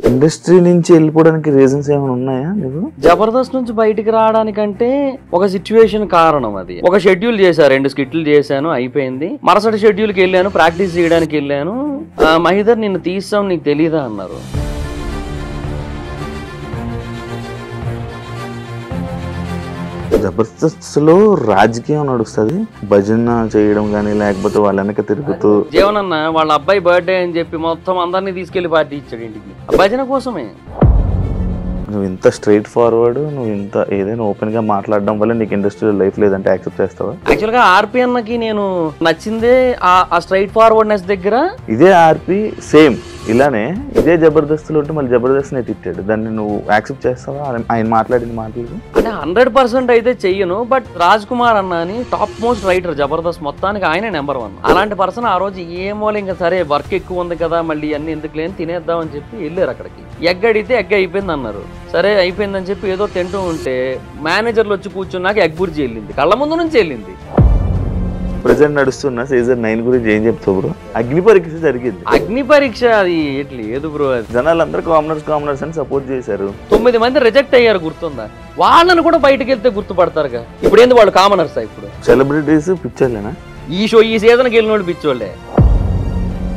Industry నుంచి వెళ్ళిపోవడానికి reasons ఏమైనా ఉన్నాయా నీకు? జబర్దస్త్ నుంచి బయటికి రావడానికంటే ఒక సిచ్యువేషన్ కారణం. అది ఒక షెడ్యూల్ చేశారు, 2 స్కిట్లు చేశాను, అయిపోయింది. మరుసటి షెడ్యూల్కి వెళ్ళాను, ప్రాక్టీస్ చేయడానికి వెళ్ళాను. మహిదర్ నిన్ను తీస్తాం, నీకు తెలీదా అన్నారు. జబర్దస్త్ లో రాజకీయం నడుస్తుంది, భజన చేయడం కానీ లేకపోతే వాళ్ళ వెనక తిరుగుతూ. జీవనన్న వాళ్ళ అబ్బాయి బర్త్డే అని చెప్పి మొత్తం అందరినీ తీసుకెళ్లి పార్టీ ఇచ్చాడు ఇంటికి, భజన కోసమే. నువ్వు ఇంత స్ట్రైట్ ఫార్వర్డ్, నువ్వు ఇంత ఏదైనా ఓపెన్ గా మాట్లాడడం వల్ల నీకు ఇండస్ట్రీలో లైఫ్ లేదంటే యాక్సెప్ట్ చేస్తావా? యాక్చువల్ గా ఆర్పి అన్నకి నేను నచ్చిందే ఆ స్ట్రైట్ ఫార్వర్డ్నెస్ దగ్గర. ఇదే ఆర్పి సేమ్ ఇలానే ఇదే జబర్దస్త్లో ఉంటే మళ్ళీ జబర్దస్త్ నే తిట్టాడు, దాన్ని నువ్వు యాక్సెప్ట్ చేస్తావా? ఆయన మాట్లాడిన మాటలు అంటే 100% అయితే చెయ్యను. బట్ రాజ్ కుమార్ అన్న అని టాప్ మోస్ట్ రైటర్ జబర్దస్త్ మొత్తానికి ఆయనే నెంబర్ 1. అలాంటి పర్సన్ ఆ రోజు ఏమో ఇంకా సరే వర్క్ ఎక్కువ ఉంది కదా మళ్ళీ అన్ని ఎందుకు లేని తినేద్దాం అని చెప్పి వెళ్ళారు అక్కడికి. ఎగ్ అడిగితే ఎగ్ అయిపోయింది అన్నారు. సరే అయిపోయిందని చెప్పి ఏదో తింటూ ఉంటే మేనేజర్లు వచ్చి కూర్చున్నాక ఎగ్ బుర్జీ వెళ్ళింది, కళ్ళ ముందు నుంచి వెళ్ళింది. ప్రెసెంట్ నడుస్తున్న సీజన్ 9 గురించి ఏం చెప్తావు బ్రో? అగ్ని పరీక్ష జరిగింది. అగ్ని పరీక్ష అది లేదు బ్రో. అది జనాలందరూ కామనర్స్ అని సపోర్ట్ చేశారు. 9 మంది రిజెక్ట్ అయ్యారు, గుర్తుందా? వాళ్ళని కూడా బయటకు వెళ్తే గుర్తుపడతారుగా. ఇప్పుడు ఏంది వాళ్ళు కామనర్స్? ఇప్పుడు సెలబ్రిటీస్ పిక్చర్లేనా? ఈ సీజన్కి వెళ్ళినోడు పిచ్చోళ్ళే.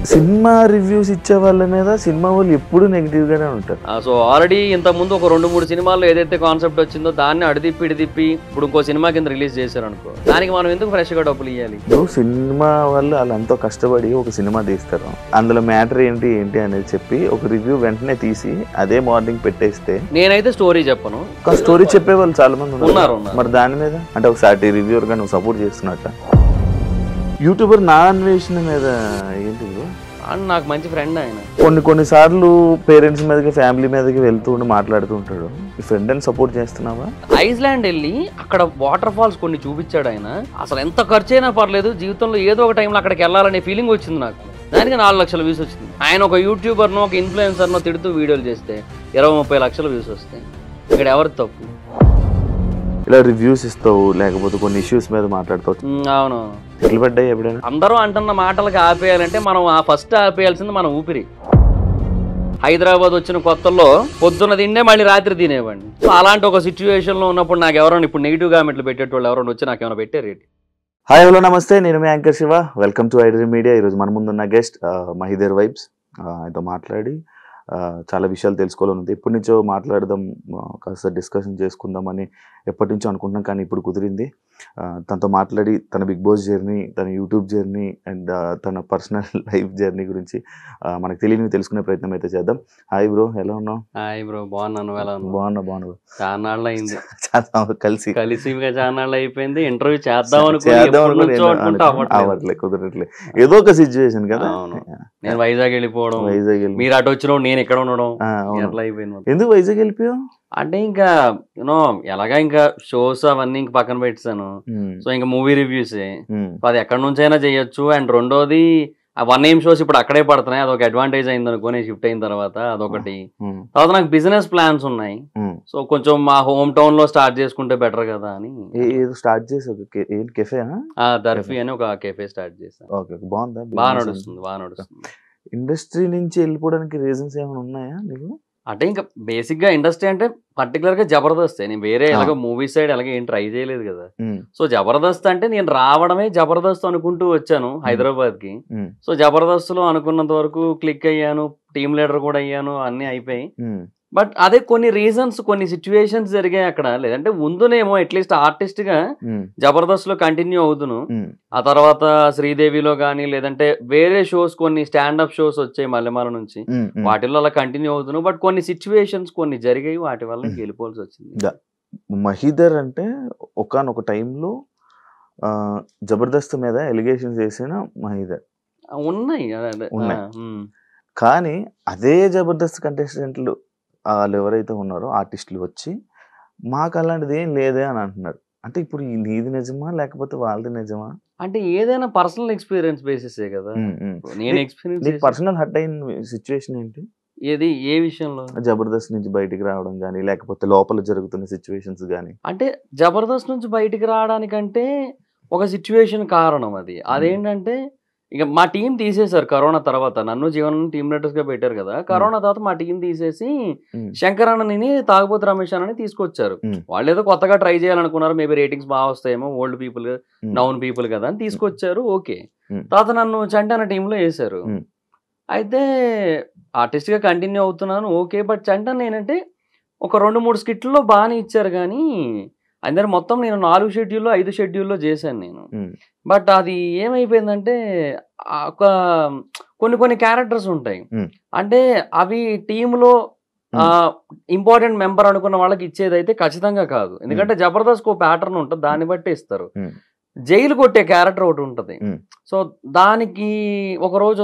సినిమా రివ్యూస్ ఇచ్చే వాళ్ళ మీద సినిమా వాళ్ళు ఎప్పుడు నెగిటివ్ గానే ఉంటారు. సో ఆల్రెడీ ఇంత ముందు ఒక 2-3 సినిమాల్లో ఏదైతే కాన్సెప్ట్ వచ్చిందో దాన్ని అడిదిప్పి ఇప్పుడు ఇంకో సినిమా కింద రిలీజ్ చేశారు అనుకో, దానికి మనం ఎందుకు ఫ్రెష్ గా డబ్బులు ఇవ్వాలి? నువ్వు సినిమా వాళ్ళు ఎంతో కష్టపడి ఒక సినిమా తీస్తారు, అందులో మ్యాటర్ ఏంటి అనేది చెప్పి ఒక రివ్యూ వెంటనే తీసి అదే మార్నింగ్ పెట్టేస్తే. నేనైతే స్టోరీ చెప్పను, స్టోరీ చెప్పే వాళ్ళు చాలా మంది ఉన్నారు. మరి దాని మీద అంటే ఒకసారి రివ్యూర్ గా నువ్వు సపోర్ట్ చేస్తున్నట్ట. యూట్యూబర్ నా అన్వేషణ మీద ఏంటి? నాకు మంచి ఫ్రెండ్ ఆయన. కొన్నిసార్లు పేరెంట్స్ మీదకి ఫ్యామిలీ మీదకి వెళ్తూ ఉండి మాట్లాడుతూ ఉంటాడు. ఈ ఫ్రెండ్ అని సపోర్ట్ చేస్తున్నావా? ఐస్లాండ్ వెళ్ళి అక్కడ వాటర్ ఫాల్స్ కొన్ని చూపించాడు ఆయన. అసలు ఎంత ఖర్చు అయినా పర్లేదు, జీవితంలో ఏదో ఒక టైంలో అక్కడికి వెళ్ళాలనే ఫీలింగ్ వచ్చింది నాకు. దానికి 4 లక్షల వ్యూస్ వచ్చింది. ఆయన ఒక యూట్యూబర్నో ఒక ఇన్ఫ్లుయెన్సర్నో తిడుతూ వీడియోలు చేస్తే 20-30 లక్షల వ్యూస్ వస్తాయి. ఇక్కడ ఎవరి తప్పు? ఇలా రివ్యూస్ ఇస్తావు, లేకపోతే కొన్ని ఇష్యూస్ మీద మాట్లాడుతావు. అవును, ఎట్లు పడ్డాయి ఎప్పుడైనా? అందరూ అంటున్న మాటలకి ఆపేయాలంటే మనం ఫస్ట్ ఆపేయాల్సింది మన ఊపిరి. హైదరాబాద్ వచ్చిన కొత్తల్లో పొద్దున్న తిండే మళ్ళీ రాత్రి తినేవాడిని. సో అలాంటి ఒక సిచ్యువేషన్ లో ఉన్నప్పుడు నాకు ఎవరైనా ఇప్పుడు నెగిటివ్ కామెంట్లు పెట్టేటోళ్ళు ఎవరైనా వచ్చి నాకు ఏమైనా పెట్టారు? హాయ్ హలో నమస్తే, నేను మీ anchor Shiva. Welcome to iDream media. ఈరోజు మన ముందున్న గెస్ట్ మహిదర్ వైబ్స్. ఆయనతో మాట్లాడి చాలా విషయాలు తెలుసుకోవాలని ఉంది. ఎప్పటి నుంచో మాట్లాడదాం, కాస్త డిస్కషన్ చేసుకుందామని ఎప్పటి నుంచో అనుకుంటున్నాం, కానీ ఇప్పుడు కుదిరింది. తనతో మాట్లాడి తన బిగ్ బాస్ జర్నీ, తన యూట్యూబ్ జర్నీ అండ్ తన పర్సనల్ లైఫ్ జర్నీ గురించి మనకు తెలియని తెలుసుకునే ప్రయత్నం అయితే చేద్దాం. హాయ్ బ్రో, ఎలా ఉన్నావు? హాయ్ బ్రో, బాగున్నాను. బాగున్నా. చాలా నాళ్ళు అయింది కలిసి చాలా నాళ్ళు అయిపోయింది. ఇంటర్వ్యూ చేద్దాం అనుకుంటే కుదరట్లే, ఏదో ఒక సిచ్యువేషన్ కదా. నేను వైజాగ్ వెళ్ళిపోవడం, మీరు అటు వచ్చిన నేను ఇక్కడ ఉండడం, ఎట్లా అయిపోయింది. ఎందుకు వైజాగ్ వెళ్ళిపోయావు? అంటే ఇంకా యూనో ఎలాగా ఇంకా షోస్ అవన్నీ ఇంక పక్కన పెట్టాను. సో ఇంకా మూవీ రివ్యూస్ అది ఎక్కడి నుంచి అయినా చేయొచ్చు. అండ్ రెండోది 1AM షోస్ ఇప్పుడు అక్కడే పడుతున్నాయి, అదొక అడ్వాంటేజ్ అయింది అనుకో షిఫ్ట్ అయిన తర్వాత. అదొకటి. తర్వాత నాకు బిజినెస్ ప్లాన్స్ ఉన్నాయి. సో కొంచెం మా హోమ్ టౌన్ లో స్టార్ట్ చేసుకుంటే బెటర్ కదా అని స్టార్ట్ చేసి దర్ఫీ అని ఒక కెఫే స్టార్ట్ చేశాను. బాగా నడుస్తుంది. ఇండస్ట్రీ నుంచి వెళ్ళిపోవడానికి రీజన్స్ ఏమైనా ఉన్నాయా నీకు? అంటే ఇంకా బేసిక్ గా ఇండస్ట్రీ అంటే పర్టికులర్ గా జబర్దస్త్. నేను వేరే ఎలాగో మూవీ సైడ్ అలాగే ఏం ట్రై చేయలేదు కదా. సో జబర్దస్త్ అంటే నేను రావడమే జబర్దస్త్ అనుకుంటూ వచ్చాను హైదరాబాద్ కి. సో జబర్దస్త్ లో అనుకున్నంత వరకు క్లిక్ అయ్యాను, టీమ్ లీడర్ కూడా అయ్యాను, అన్ని అయిపోయి. బట్ అదే కొన్ని రీజన్స్, కొన్ని సిచ్యువేషన్స్ జరిగాయి అక్కడ. లేదంటే ముందునేమో అట్లీస్ట్ ఆర్టిస్ట్ గా జబర్దస్త్ లో కంటిన్యూ అవుతును. ఆ తర్వాత శ్రీదేవిలో గానీ లేదంటే వేరే షోస్, కొన్ని స్టాండప్ షోస్ వచ్చాయి మల్లెమాల నుంచి, వాటిల్లో అలా కంటిన్యూ అవుతున్నాను. బట్ కొన్ని సిచ్యువేషన్స్ కొన్ని జరిగాయి, వాటి వల్ల వెళ్ళిపోవాల్సి వచ్చింది. మహిదర్ అంటే ఒకానొక టైంలో జబర్దస్త్ మీద ఎలిగేషన్స్ చేసిన మహిదర్ ఉన్నాయి. కానీ అదే జబర్దస్త్ కంటెస్టెంట్లు వాళ్ళు ఎవరైతే ఉన్నారో ఆర్టిస్టులు వచ్చి మాకు అలాంటిది ఏం లేదే అని అంటున్నారు. అంటే ఇప్పుడు నీది నిజమా లేకపోతే వాళ్ళది నిజమా? అంటే ఏదైనా పర్సనల్ ఎక్స్పీరియన్స్ బేసిసే కదా. నేను ఎక్స్పీరియన్స్ పర్సనల్ హర్ట్ అయిన సిచ్యువేషన్ ఏంటి? ఏది, ఏ విషయంలో? జబర్దస్త్ నుంచి బయటికి రావడం కానీ లేకపోతే లోపల జరుగుతున్న సిచ్యువేషన్స్ కానీ. అంటే జబర్దస్త్ నుంచి బయటికి రావడానికంటే ఒక సిచ్యువేషన్ కారణం. అదేంటంటే ఇక మా టీం తీసేశారు కరోనా తర్వాత. నన్ను జీవన్ టీమ్ లీడర్స్ గా పెట్టారు కదా. కరోనా తర్వాత మా టీం తీసేసి శంకర్ అన్నని తాగుబోతు రమేష్ అన్నని తీసుకొచ్చారు. వాళ్ళు ఏదో కొత్తగా ట్రై చేయాలనుకున్నారు, మేబీ రేటింగ్స్ బాగా వస్తాయేమో, ఓల్డ్ పీపుల్ నౌన్ పీపుల్ కదా అని తీసుకొచ్చారు. ఓకే, తర్వాత నన్ను చంటి అన్న టీంలో వేశారు. అయితే ఆర్టిస్ట్ గా కంటిన్యూ అవుతున్నాను, ఓకే. బట్ చంటి అన్న ఏంటంటే ఒక 2-3 స్కిట్లలో బాగానే ఇచ్చారు కానీ అందరు మొత్తం నేను 4 షెడ్యూల్లో 5 షెడ్యూల్లో చేశాను నేను. బట్ అది ఏమైపోయిందంటే ఒక కొన్ని క్యారెక్టర్స్ ఉంటాయి, అంటే అవి టీంలో ఇంపార్టెంట్ మెంబర్ అనుకున్న వాళ్ళకి ఇచ్చేదైతే ఖచ్చితంగా కాదు. ఎందుకంటే జబర్దస్త్ ఒక ప్యాటర్న్ ఉంటుంది, దాన్ని బట్టి ఇస్తారు. జైలు కొట్టే క్యారెక్టర్ ఒకటి ఉంటది, సో దానికి ఒకరోజు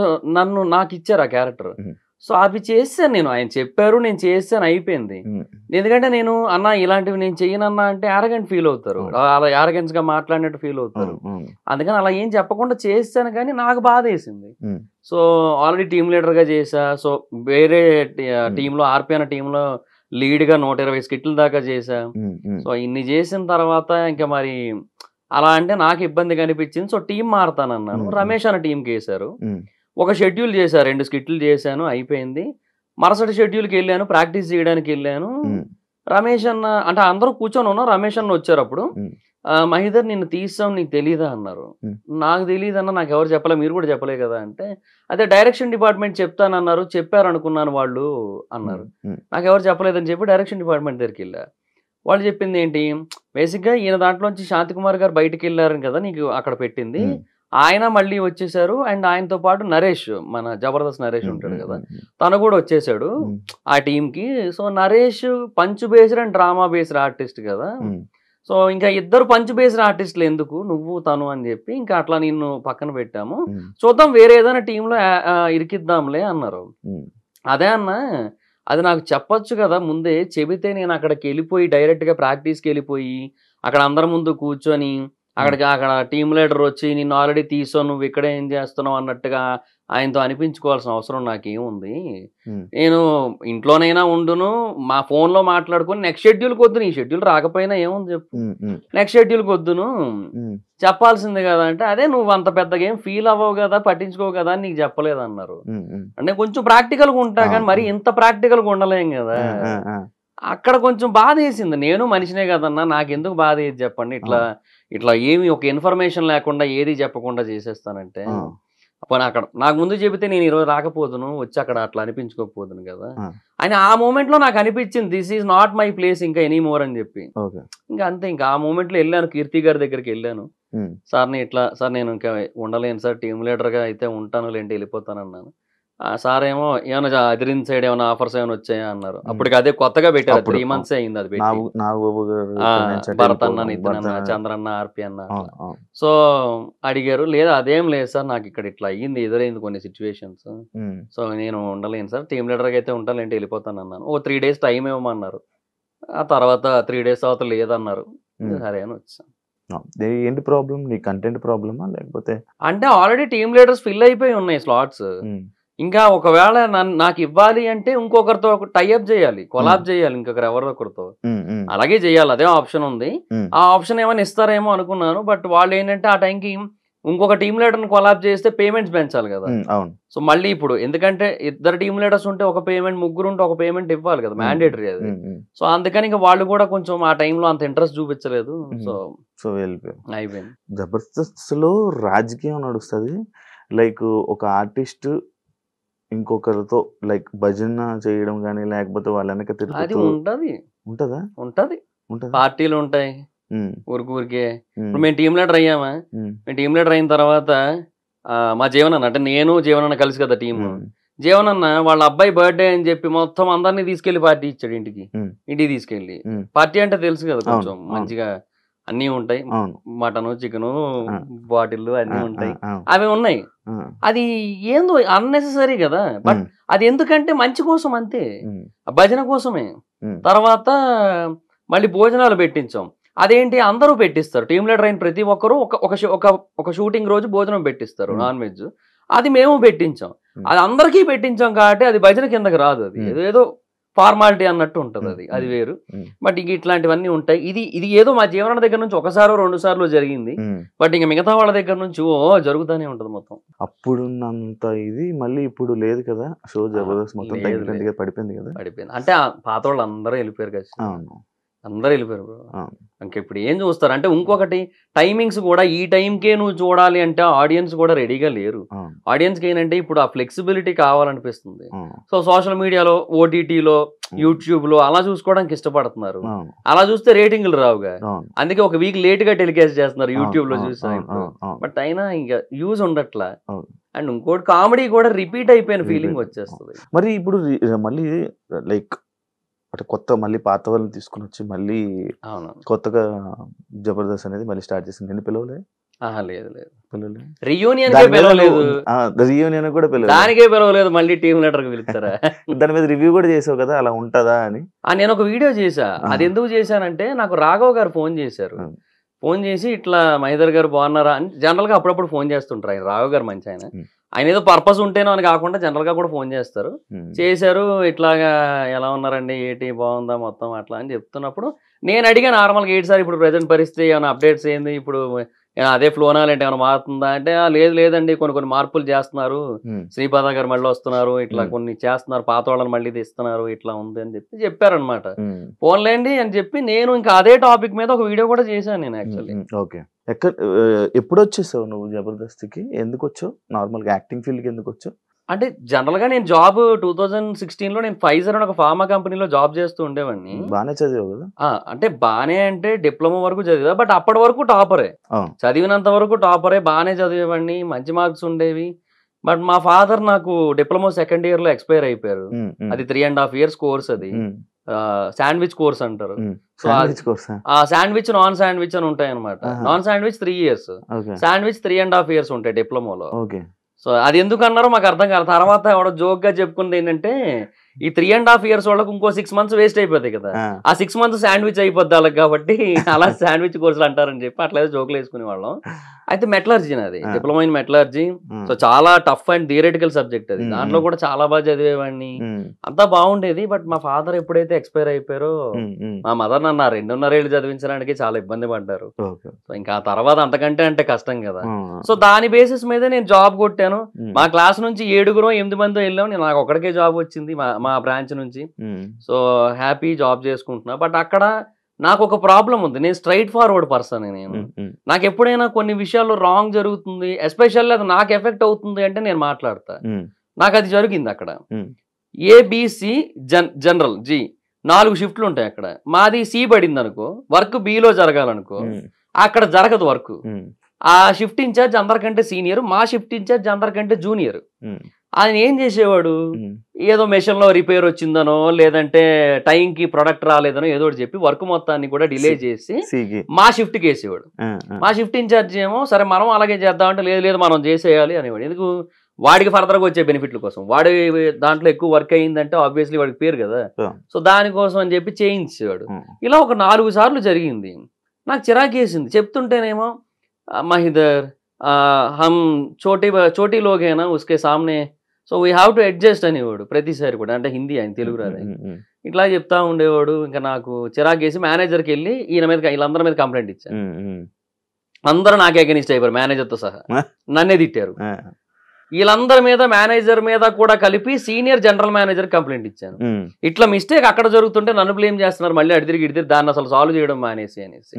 నాకు ఇచ్చారు ఆ క్యారెక్టర్. సో అవి చేశాను నేను, ఆయన చెప్పారు, నేను చేశాను, అయిపోయింది. ఎందుకంటే నేను అన్న ఇలాంటివి నేను చెయ్యనన్నా అంటే యారగెంట్ ఫీల్ అవుతారు, అలా యారగెన్స్ గా మాట్లాడినట్టు ఫీల్ అవుతారు. అందుకని అలా ఏం చెప్పకుండా చేశాను, కానీ నాకు బాధ వేసింది. సో ఆల్రెడీ టీమ్ లీడర్ గా చేసా, సో వేరే టీంలో ఆర్పి అన్న టీంలో లీడ్ గా 120 స్కిట్ల దాకా చేసా. సో ఇన్ని చేసిన తర్వాత ఇంకా మరి అలా అంటే నాకు ఇబ్బంది కనిపించింది. సో టీం మారుతానన్నాను, రమేష్ అన్న టీంకి వేశారు. ఒక షెడ్యూల్ చేశారు, 2 స్కిట్లు చేశాను, అయిపోయింది. మరుసటి షెడ్యూల్కి వెళ్ళాను, ప్రాక్టీస్ చేయడానికి వెళ్ళాను. రమేష్ అన్న అంటే అందరూ కూర్చొని ఉన్నారు, రమేష్ అన్న వచ్చారు. అప్పుడు మహిదర్ నిన్ను తీస్తాం, నీకు తెలీదా అన్నారు. నాకు తెలియదు అన్న, నాకు ఎవరు చెప్పలే, మీరు కూడా చెప్పలే కదా అంటే, అదే డైరెక్షన్ డిపార్ట్మెంట్ చెప్తానన్నారు, చెప్పారు అనుకున్నాను వాళ్ళు అన్నారు. నాకు ఎవరు చెప్పలేదని చెప్పి డైరెక్షన్ డిపార్ట్మెంట్ దగ్గరికి వెళ్ళా. వాళ్ళు చెప్పింది ఏంటి, బేసిక్గా ఈయన దాంట్లోంచి శాంతికుమార్ గారు బయటకు వెళ్ళారని కదా నీకు అక్కడ పెట్టింది, ఆయన మళ్ళీ వచ్చేసారు. అండ్ ఆయనతో పాటు నరేష్, మన జబర్దస్త్ నరేష్ ఉంటాడు కదా, తను కూడా వచ్చేసాడు ఆ టీంకి. So Naresh punch based and drama based artist కదా, సో ఇంకా ఇద్దరు పంచ్ బేస్డ్ ఆర్టిస్టులు ఎందుకు, నువ్వు తను అని చెప్పి ఇంకా అట్లా నిన్ను పక్కన పెట్టాము, చూద్దాం వేరే ఏదైనా టీంలో ఇరికిద్దాంలే అన్నారు. అదే అన్న, అది నాకు చెప్పొచ్చు కదా ముందే, చెబితే నేను అక్కడికి వెళ్ళిపోయి డైరెక్ట్గా ప్రాక్టీస్కి వెళ్ళిపోయి అక్కడ అందరి ముందు కూర్చొని అక్కడ టీమ్ లీడర్ వచ్చి నిన్ను ఆల్రెడీ తీసావు, నువ్వు ఇక్కడ ఏం చేస్తున్నావు అన్నట్టుగా ఆయనతో అనిపించుకోవాల్సిన అవసరం నాకేముంది. నేను ఇంట్లోనైనా ఉండును, మా ఫోన్లో మాట్లాడుకుని నెక్స్ట్ షెడ్యూల్కి వద్దును, ఈ షెడ్యూల్ రాకపోయినా ఏముంది చెప్పు, నెక్స్ట్ షెడ్యూల్కి వద్దును చెప్పాల్సిందే కదా అంటే, అదే నువ్వు అంత పెద్దగా ఏం ఫీల్ అవ్వవు కదా, పట్టించుకోవు కదా అని నీకు చెప్పలేదన్నారు. అంటే కొంచెం ప్రాక్టికల్గా ఉంటా కానీ మరి ఇంత ప్రాక్టికల్గా ఉండలేం కదా. అక్కడ కొంచెం బాధ వేసింది. నేను మనిషినే కదన్నా, నాకెందుకు బాధ వేసి చెప్పండి, ఇట్లా ఏమి ఒక ఇన్ఫర్మేషన్ లేకుండా ఏది చెప్పకుండా చేసేస్తానంటే. అప్పుడు అక్కడ నాకు ముందు చెబితే నేను ఈరోజు రాకపోదును, వచ్చి అక్కడ అట్లా అనిపించుకోకపోదును కదా అని ఆ మూమెంట్ లో నాకు అనిపించింది, this is not my place ఇంకా ఎనీ మోర్ అని చెప్పి. ఇంకా అంతే, ఇంకా ఆ మూమెంట్ లో వెళ్ళాను, కీర్తి గారి దగ్గరికి వెళ్ళాను. సార్ని ఇట్లా, సార్ నేను ఇంకా ఉండలేను సార్, టీమ్ లీడర్ గా అయితే ఉంటాను లేంటి వెళ్ళిపోతాను అన్నాను. సార్ ఏమో ఏమైనా అదిరిన్ సైడ్ ఏమైనా ఆఫర్స్ ఏమైనా వచ్చాయా అన్నారు. అప్పటికి అదే కొత్తగా పెట్టారు, 3 months అయింది అది పెట్టి. భరత్ అన్న, నితిన్ అన్న, చంద్రన్న, ఆర్పి అన్న. సో అడిగారు, లేదా అదేం లేదు సార్, నాకు ఇక్కడ ఇట్లా అయ్యింది, ఎదురైంది కొన్ని సిచ్యువేషన్స్, సో నేను ఉండలేను సార్, టీమ్ లీడర్గా అయితే ఉంటానంటే వెళ్ళిపోతాను అన్నాను. 3 days టైం ఇవ్వమన్నారు. ఆ తర్వాత 3 days తర్వాత లేదన్నారు. సరే అని వచ్చాను. ఏంటి ప్రాబ్లం, నీ కంటెంట్ ప్రాబ్లమా లేకపోతే? అంటే ఆల్రెడీ టీమ్ లీడర్స్ ఫిల్ అయిపోయి ఉన్నాయి స్లాట్స్. ఇంకా ఒకవేళ నాకు ఇవ్వాలి అంటే ఇంకొకరితో టైఅప్ చేయాలి, కొలాబ్ చేయాలి, ఇంకొకరు ఎవరొకరితో అలాగే చేయాలి, అదే ఆప్షన్ ఉంది. ఆ ఆప్షన్ ఏమైనా ఇస్తారేమో అనుకున్నాను. బట్ వాళ్ళు ఏంటంటే ఆ టైంకి ఇంకొక టీమ్ లీడర్ని కొలాబ్ చేస్తే పేమెంట్స్ పెంచాలి కదా. సో మళ్ళీ ఇప్పుడు ఎందుకంటే ఇద్దరు టీమ్ లీడర్స్ ఉంటే ఒక పేమెంట్, ముగ్గురు ఉంటే ఒక పేమెంట్ ఇవ్వాలి కదా, మ్యాండేటరీ అది. సో అందుకని ఇంకా వాళ్ళు కూడా కొంచెం ఆ టైంలో అంత ఇంట్రెస్ట్ చూపించలేదు. సో అయిపోయింది. జబర్దస్త్ లో రాజకీయం నడుస్తుంది, లైక్ ఒక ఆర్టిస్ట్ ఇంకొకరితో లైక్ భజన చేయడం కానీ, లేకపోతే వాళ్ళ వెనక అది ఉంటదా? ఉంటది, పార్టీలు ఉంటాయి ఊరికే. ఇప్పుడు మేము టీమ్ లీడర్ అయ్యామా, మేము టీమ్ లీడర్ అయిన తర్వాత మా జీవనన్న, అంటే నేను జీవనన్న కలిసి కదా టీము, జీవనన్న వాళ్ళ అబ్బాయి బర్త్డే అని చెప్పి మొత్తం అందరినీ తీసుకెళ్లి పార్టీ ఇచ్చాడు, ఇంటికి తీసుకెళ్లి. పార్టీ అంటే తెలుసు కదా, కొంచెం మంచిగా అన్నీ ఉంటాయి, మటను, చికెను, బాటిల్ అన్నీ ఉంటాయి, అవి ఉన్నాయి. అది ఏందో అన్నెసెసరీ కదా. బట్ అది ఎందుకంటే మంచి కోసం, అంతే, భజన కోసమే. తర్వాత మళ్ళీ భోజనాలు పెట్టించాం, అదేంటి అందరూ పెట్టిస్తారు, టీమ్ లీడర్ అయిన ప్రతి ఒక్కరు ఒక షూటింగ్ రోజు భోజనం పెట్టిస్తారు, నాన్ వెజ్. అది మేము పెట్టించాం, అది అందరికీ పెట్టించాం కాబట్టి అది భజన కిందకి రాదు. అది ఏదో ఫార్మాలిటీ అన్నట్టు ఉంటుంది, అది వేరు. బట్ ఇంక ఇట్లాంటివన్నీ ఉంటాయి. ఇది ఏదో మా జీవన దగ్గర నుంచి ఒకసారో 2 సార్లు జరిగింది. బట్ ఇంక మిగతా వాళ్ళ దగ్గర నుంచి జరుగుతూనే ఉంటది మొత్తం. అప్పుడున్నంత ఇది మళ్ళీ ఇప్పుడు లేదు కదా, షో జబర్దస్త్ మొత్తం పడిపోయింది కదా. పడిపోయింది అంటే పాత వాళ్ళు అందరూ వెళ్ళిపోయారు కదా, అందరూ వెళ్ళిపోయారు బ్రో. ఇంక ఇప్పుడు ఏం చూస్తారు అంటే, ఇంకొకటి టైమింగ్స్ కూడా ఈ టైంకే నువ్వు చూడాలి అంటే ఆడియన్స్ కూడా రెడీగా లేరు. ఆడియన్స్కి ఏంటంటే ఇప్పుడు ఆ ఫ్లెక్సిబిలిటీ కావాలనిపిస్తుంది. సో సోషల్ మీడియాలో, ఓటీటీలో, యూట్యూబ్ లో అలా చూసుకోవడానికి ఇష్టపడుతున్నారు. అలా చూస్తే రేటింగ్లు రావుగా, అందుకే ఒక వీక్ లేట్ గా టెలికాస్ట్ చేస్తున్నారు యూట్యూబ్ లో చూసా. బట్ అయినా ఇంకా యూజ్ ఉండట్లా. అండ్ ఇంకోటి కామెడీ కూడా రిపీట్ అయిపోయిన ఫీలింగ్ వచ్చేస్తుంది. మరి ఇప్పుడు మళ్ళీ లైక్ అంటే కొత్త మళ్ళీ పాత వాళ్ళని తీసుకుని వచ్చి మళ్ళీ కొత్తగా జబర్దస్త్ అనేది మళ్ళీ స్టార్ట్ చేసింది. నేను పిలవలే? లేదు రియూనియన్ పిలవలేదు, రియూనియన్ కూడా పిలవలేదు, దానికే పిలవలేదు. మళ్ళీ టీమ్ లీడర్ కి పిలుస్తారా? దాని మీద రివ్యూ కూడా చేసావు కదా, అలా ఉంటదా అని. నేను ఒక వీడియో చేసా. అది ఎందుకు చేశానంటే, నాకు రాఘవ్ గారు ఫోన్ చేశారు. ఫోన్ చేసి ఇట్లా మహేందర్ గారు బాగున్నారా అని జనరల్ గా అప్పుడప్పుడు ఫోన్ చేస్తుంటారు. ఆయన రాఘవ్ గారు మంచి ఆయన ఏదో పర్పస్ ఉంటేనో అని కాకుండా జనరల్ గా కూడా ఫోన్ చేస్తారు. చేశారు, ఇట్లాగా ఎలా ఉన్నారండి, ఏంటి బాగుందా మొత్తం అట్లా అని చెప్తున్నప్పుడు నేను అడిగా నార్మల్గా, ఏంటి సార్ ఇప్పుడు ప్రజెంట్ పరిస్థితి, ఏమైనా అప్డేట్స్ ఏంది, ఇప్పుడు అదే ఫ్లోనా లేంటే ఏమైనా మారుతుందా అంటే, లేదండి కొన్ని మార్పులు చేస్తున్నారు, శ్రీపాద గారు మళ్ళీ వస్తున్నారు, ఇట్లా కొన్ని చేస్తున్నారు, పాత వాళ్ళని మళ్ళీ తీస్తున్నారు, ఇట్లా ఉంది అని చెప్పారనమాట. ఫోన్లేండి అని చెప్పి నేను ఇంకా అదే టాపిక్ మీద ఒక వీడియో కూడా చేశాను నేను యాక్చువల్లీ. ఓకే, ఎప్పుడు వచ్చేసావు నువ్వు జబర్దస్త్కి? ఎందుకు వచ్చావు? నార్మల్గా యాక్టింగ్ ఫీల్డ్కి ఎందుకు వచ్చావు? అంటే జనరల్ గా నేను జాబ్ 2016 లో నేను ఫైజర్ అని ఒక ఫార్మా కంపెనీలో జాబ్ చేస్తూ ఉండేవాడిని. బానే చదివావు కదా? అంటే బానే అంటే డిప్లొమా వరకు చదివా, బట్ అప్పటి వరకు టాపరే, చదివినంత వరకు టాపరే, బానే చదివేవాడిని, మంచి మార్క్స్ ఉండేవి. బట్ మా ఫాదర్ నాకు డిప్లొమా సెకండ్ ఇయర్ లో ఎక్స్పైర్ అయిపోయారు. అది 3.5 years కోర్స్, అది శాండ్విచ్ కోర్స్ అంటారు. శాండ్విచ్, నాన్ శాండ్విచ్ అని ఉంటాయి అనమాట. Non sandwich 3 years, sandwich 3.5 years ఉంటాయి డిప్లొమాలో. సో అది ఎందుకు అన్నారో మాకు అర్థం కాదు. తర్వాత ఎవడో జోక్ గా చెప్పుకుంది ఏంటంటే, ఈ 3.5 years వాళ్ళకి ఇంకో 6 months వేస్ట్ అయిపోతాయి కదా, ఆ 6 months శాండ్విచ్ అయిపోద్ది వాళ్ళకి, కాబట్టి అలా శాండ్విచ్ కోర్సులు అంటారని చెప్పి అట్లా జోకులు వేసుకునే వాళ్ళం. అయితే మెటలర్జీ నాది, డిప్లొమా ఇన్ మెటలర్జీ. సో చాలా టఫ్ అండ్ థియరిటికల్ సబ్జెక్ట్ అది. దాంట్లో కూడా చాలా బాగా చదివేవాడిని, అంతా బాగుండేది. బట్ మా ఫాదర్ ఎప్పుడైతే ఎక్స్పైర్ అయిపోయారో, మా మదర్ నన్ను 2.5 ఏళ్ళు చదివించడానికి చాలా ఇబ్బంది పడ్డారు. సో ఇంకా తర్వాత అంతకంటే అంటే కష్టం కదా. సో దాని బేసిస్ మీద నేను జాబ్ కొట్టాను. మా క్లాస్ నుంచి 7 మంది వెళ్ళాం, నాకు ఒక్కడికే జాబ్ వచ్చింది మా బ్రాంచ్ నుంచి. సో హ్యాపీ జాబ్ చేసుకుంటున్నా. బట్ అక్కడ నాకు ఒక ప్రాబ్లం ఉంది, నేను స్ట్రైట్ ఫార్వర్డ్ పర్సన్. నేను నాకు ఎప్పుడైనా కొన్ని విషయాల్లో రాంగ్ జరుగుతుంది, ఎస్పెషల్లీ అది నాకు ఎఫెక్ట్ అవుతుంది అంటే నేను మాట్లాడతా. నాకు అది జరిగింది అక్కడ. ఏబిసి జనరల్ జీ 4 షిఫ్ట్లు ఉంటాయి అక్కడ. మాది సి పడింది అనుకో, వర్క్ బిలో జరగాలనుకో, అక్కడ జరగదు వర్క్. ఆ షిఫ్ట్ ఇన్ఛార్జ్ అందరికంటే సీనియర్, మా షిఫ్ట్ ఇన్ఛార్జ్ అందరికంటే జూనియర్. ఆయన ఏం చేసేవాడు, ఏదో మెషిన్ లో రిపేర్ వచ్చిందనో, లేదంటే టైంకి ప్రొడక్ట్ రాలేదనో ఏదో చెప్పి వర్క్ మొత్తాన్ని కూడా డిలే చేసి మా షిఫ్ట్ కి వేసేవాడు. మా షిఫ్ట్ ఇన్ఛార్జ్ ఏమో సరే మనం అలాగే చేద్దామంటే, లేదు మనం చేసేయాలి అనేవాడు. ఎందుకు, వాడికి ఫర్దర్ గా వచ్చే బెనిఫిట్ల కోసం. వాడి దాంట్లో ఎక్కువ వర్క్ అయ్యిందంటే ఆబ్వియస్లీ వాడికి పేరు కదా, సో దానికోసం అని చెప్పి చేయించేవాడు. ఇలా ఒక 4 సార్లు జరిగింది. నాకు చిరాకేసింది చెప్తుంటేనేమో, మహిదర్ హమ్ చోటీ లోగ్ హేనా ఉస్కే సామ్నే, so we have to adjust అనేవాడు ప్రతిసారి కూడా. అంటే హిందీ, ఆయన తెలుగు రాదు. ఇట్లా చెప్తా ఉండేవాడు. ఇంకా నాకు చిరాకేసి మేనేజర్కి వెళ్ళి వీళ్ళందరి మీద కంప్లైంట్ ఇచ్చాను. అందరూ నాకే అగెనిస్ట్ అయిపోయారు, మేనేజర్తో సహా నన్నే తిట్టారు. వీళ్ళందరి మీద, మేనేజర్ మీద కూడా కలిపి సీనియర్ జనరల్ మేనేజర్ కంప్లైంట్ ఇచ్చాను. ఇట్లా మిస్టేక్ అక్కడ జరుగుతుంటే నన్ను బ్లేమ్ చేస్తున్నారు, మళ్ళీ అడిదిరిగి దాన్ని అసలు సాల్వ్ చేయడం మానేసి అనేసి.